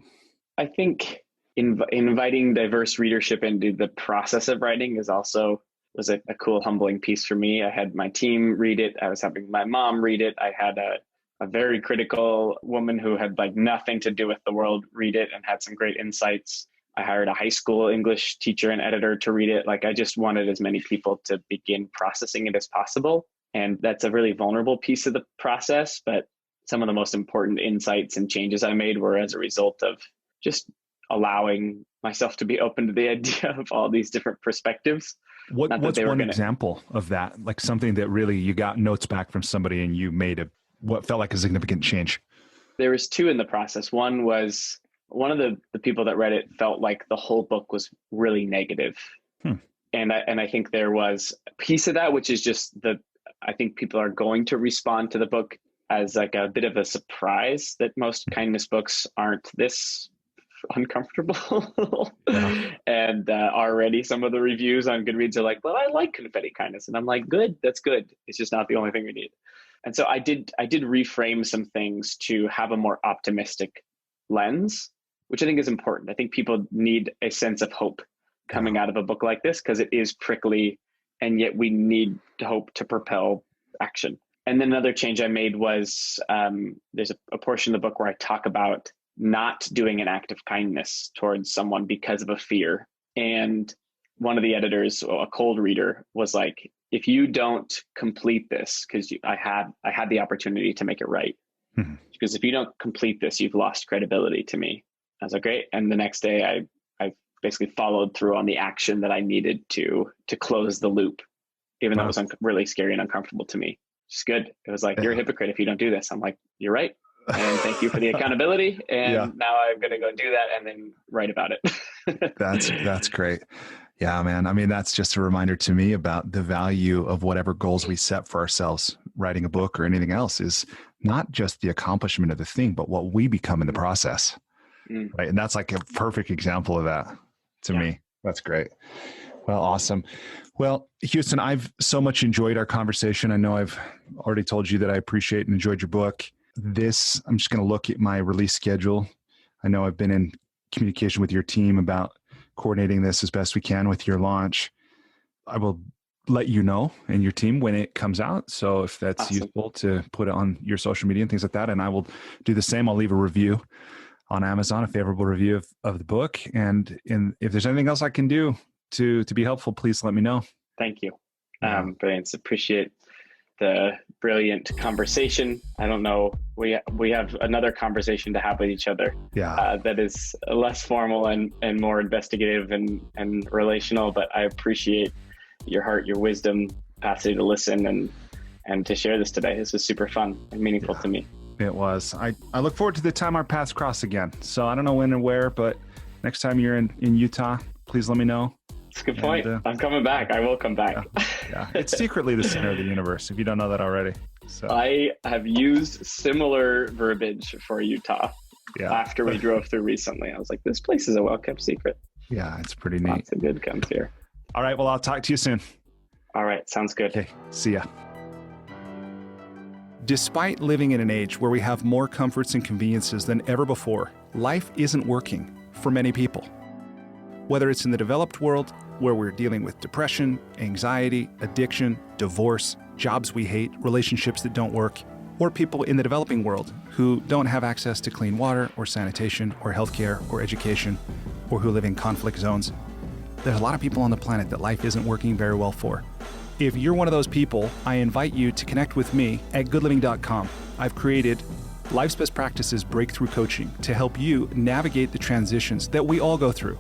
I think inviting diverse readership into the process of writing was a cool, humbling piece for me. I had my team read it. I was having my mom read it. I had a very critical woman who had like nothing to do with the world read it and had some great insights. I hired a high school English teacher and editor to read it. Like, I just wanted as many people to begin processing it as possible. And that's a really vulnerable piece of the process. But some of the most important insights and changes I made were as a result of just allowing myself to be open to the idea of all these different perspectives. What's one example of that? Like something that really you got notes back from somebody and you made what felt like a significant change? There was 2 in the process. One was one of the people that read it felt like the whole book was really negative. And I think there was a piece of that, which is just I think people are going to respond to the book as like a bit of a surprise that most kindness books aren't this uncomfortable. Yeah. And already some of the reviews on Goodreads are like, well, I like confetti kindness. And I'm like, good, that's good. It's just not the only thing we need. And so I did reframe some things to have a more optimistic lens, which I think is important. I think people need a sense of hope coming out of a book like this, because it is prickly, and yet we need hope to propel action. And then another change I made was there's a portion of the book where I talk about not doing an act of kindness towards someone because of a fear. And one of the editors, a cold reader, was like, if you don't complete this, because I had the opportunity to make it right, because if you don't complete this, you've lost credibility to me. I was like, great. And the next day I basically followed through on the action that I needed to close the loop, even though it was really scary and uncomfortable to me. It's good. It was like, you're a hypocrite if you don't do this. I'm like, you're right. And thank you for the accountability. And now I'm going to go do that and then write about it. That's great. Yeah, man. I mean, that's just a reminder to me about the value of whatever goals we set for ourselves. Writing a book or anything else is not just the accomplishment of the thing, but what we become in the process. Right. And that's like a perfect example of that to me. That's great. Well, awesome. Well, Houston, I've so much enjoyed our conversation. I know I've already told you that I appreciate and enjoyed your book. I'm just going to look at my release schedule. I know I've been in communication with your team about coordinating this as best we can with your launch. I will let you know and your team when it comes out. So if that's useful to put it on your social media and things like that, and I will do the same. I'll leave a review on Amazon, a favorable review of the book. And if there's anything else I can do to be helpful, please let me know. Thank you. Brilliant. Appreciate the brilliant conversation. I don't know. We have another conversation to have with each other. That is less formal and more investigative and relational, but I appreciate your heart, your wisdom, capacity to listen and to share this today. This was super fun and meaningful to me. It was. I look forward to the time our paths cross again. So I don't know when and where, but next time you're in Utah, please let me know. That's a good point. I'm coming back. I will come back. Yeah. It's secretly the center of the universe, if you don't know that already. So I have used similar verbiage for Utah after we drove through recently. I was like, this place is a well-kept secret. Yeah, it's pretty neat. Lots of good comes here. All right. Well, I'll talk to you soon. All right. Sounds good. Okay. See ya. Despite living in an age where we have more comforts and conveniences than ever before, life isn't working for many people. Whether it's in the developed world, where we're dealing with depression, anxiety, addiction, divorce, jobs we hate, relationships that don't work, or people in the developing world who don't have access to clean water or sanitation or healthcare or education, or who live in conflict zones, there's a lot of people on the planet that life isn't working very well for. If you're one of those people, I invite you to connect with me at goodliving.com. I've created Life's Best Practices Breakthrough Coaching to help you navigate the transitions that we all go through.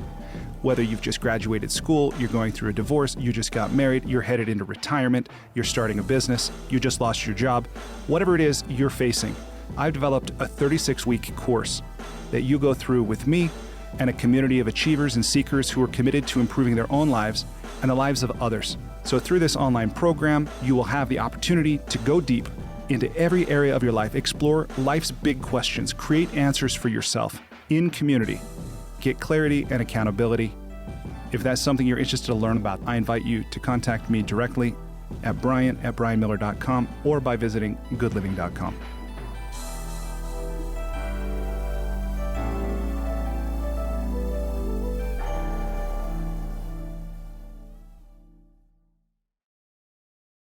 Whether you've just graduated school, you're going through a divorce, you just got married, you're headed into retirement, you're starting a business, you just lost your job, whatever it is you're facing, I've developed a 36-week course that you go through with me and a community of achievers and seekers who are committed to improving their own lives and the lives of others. So through this online program, you will have the opportunity to go deep into every area of your life, explore life's big questions, create answers for yourself in community, get clarity and accountability. If that's something you're interested to learn about, I invite you to contact me directly at brian@brianmiller.com or by visiting goodliving.com.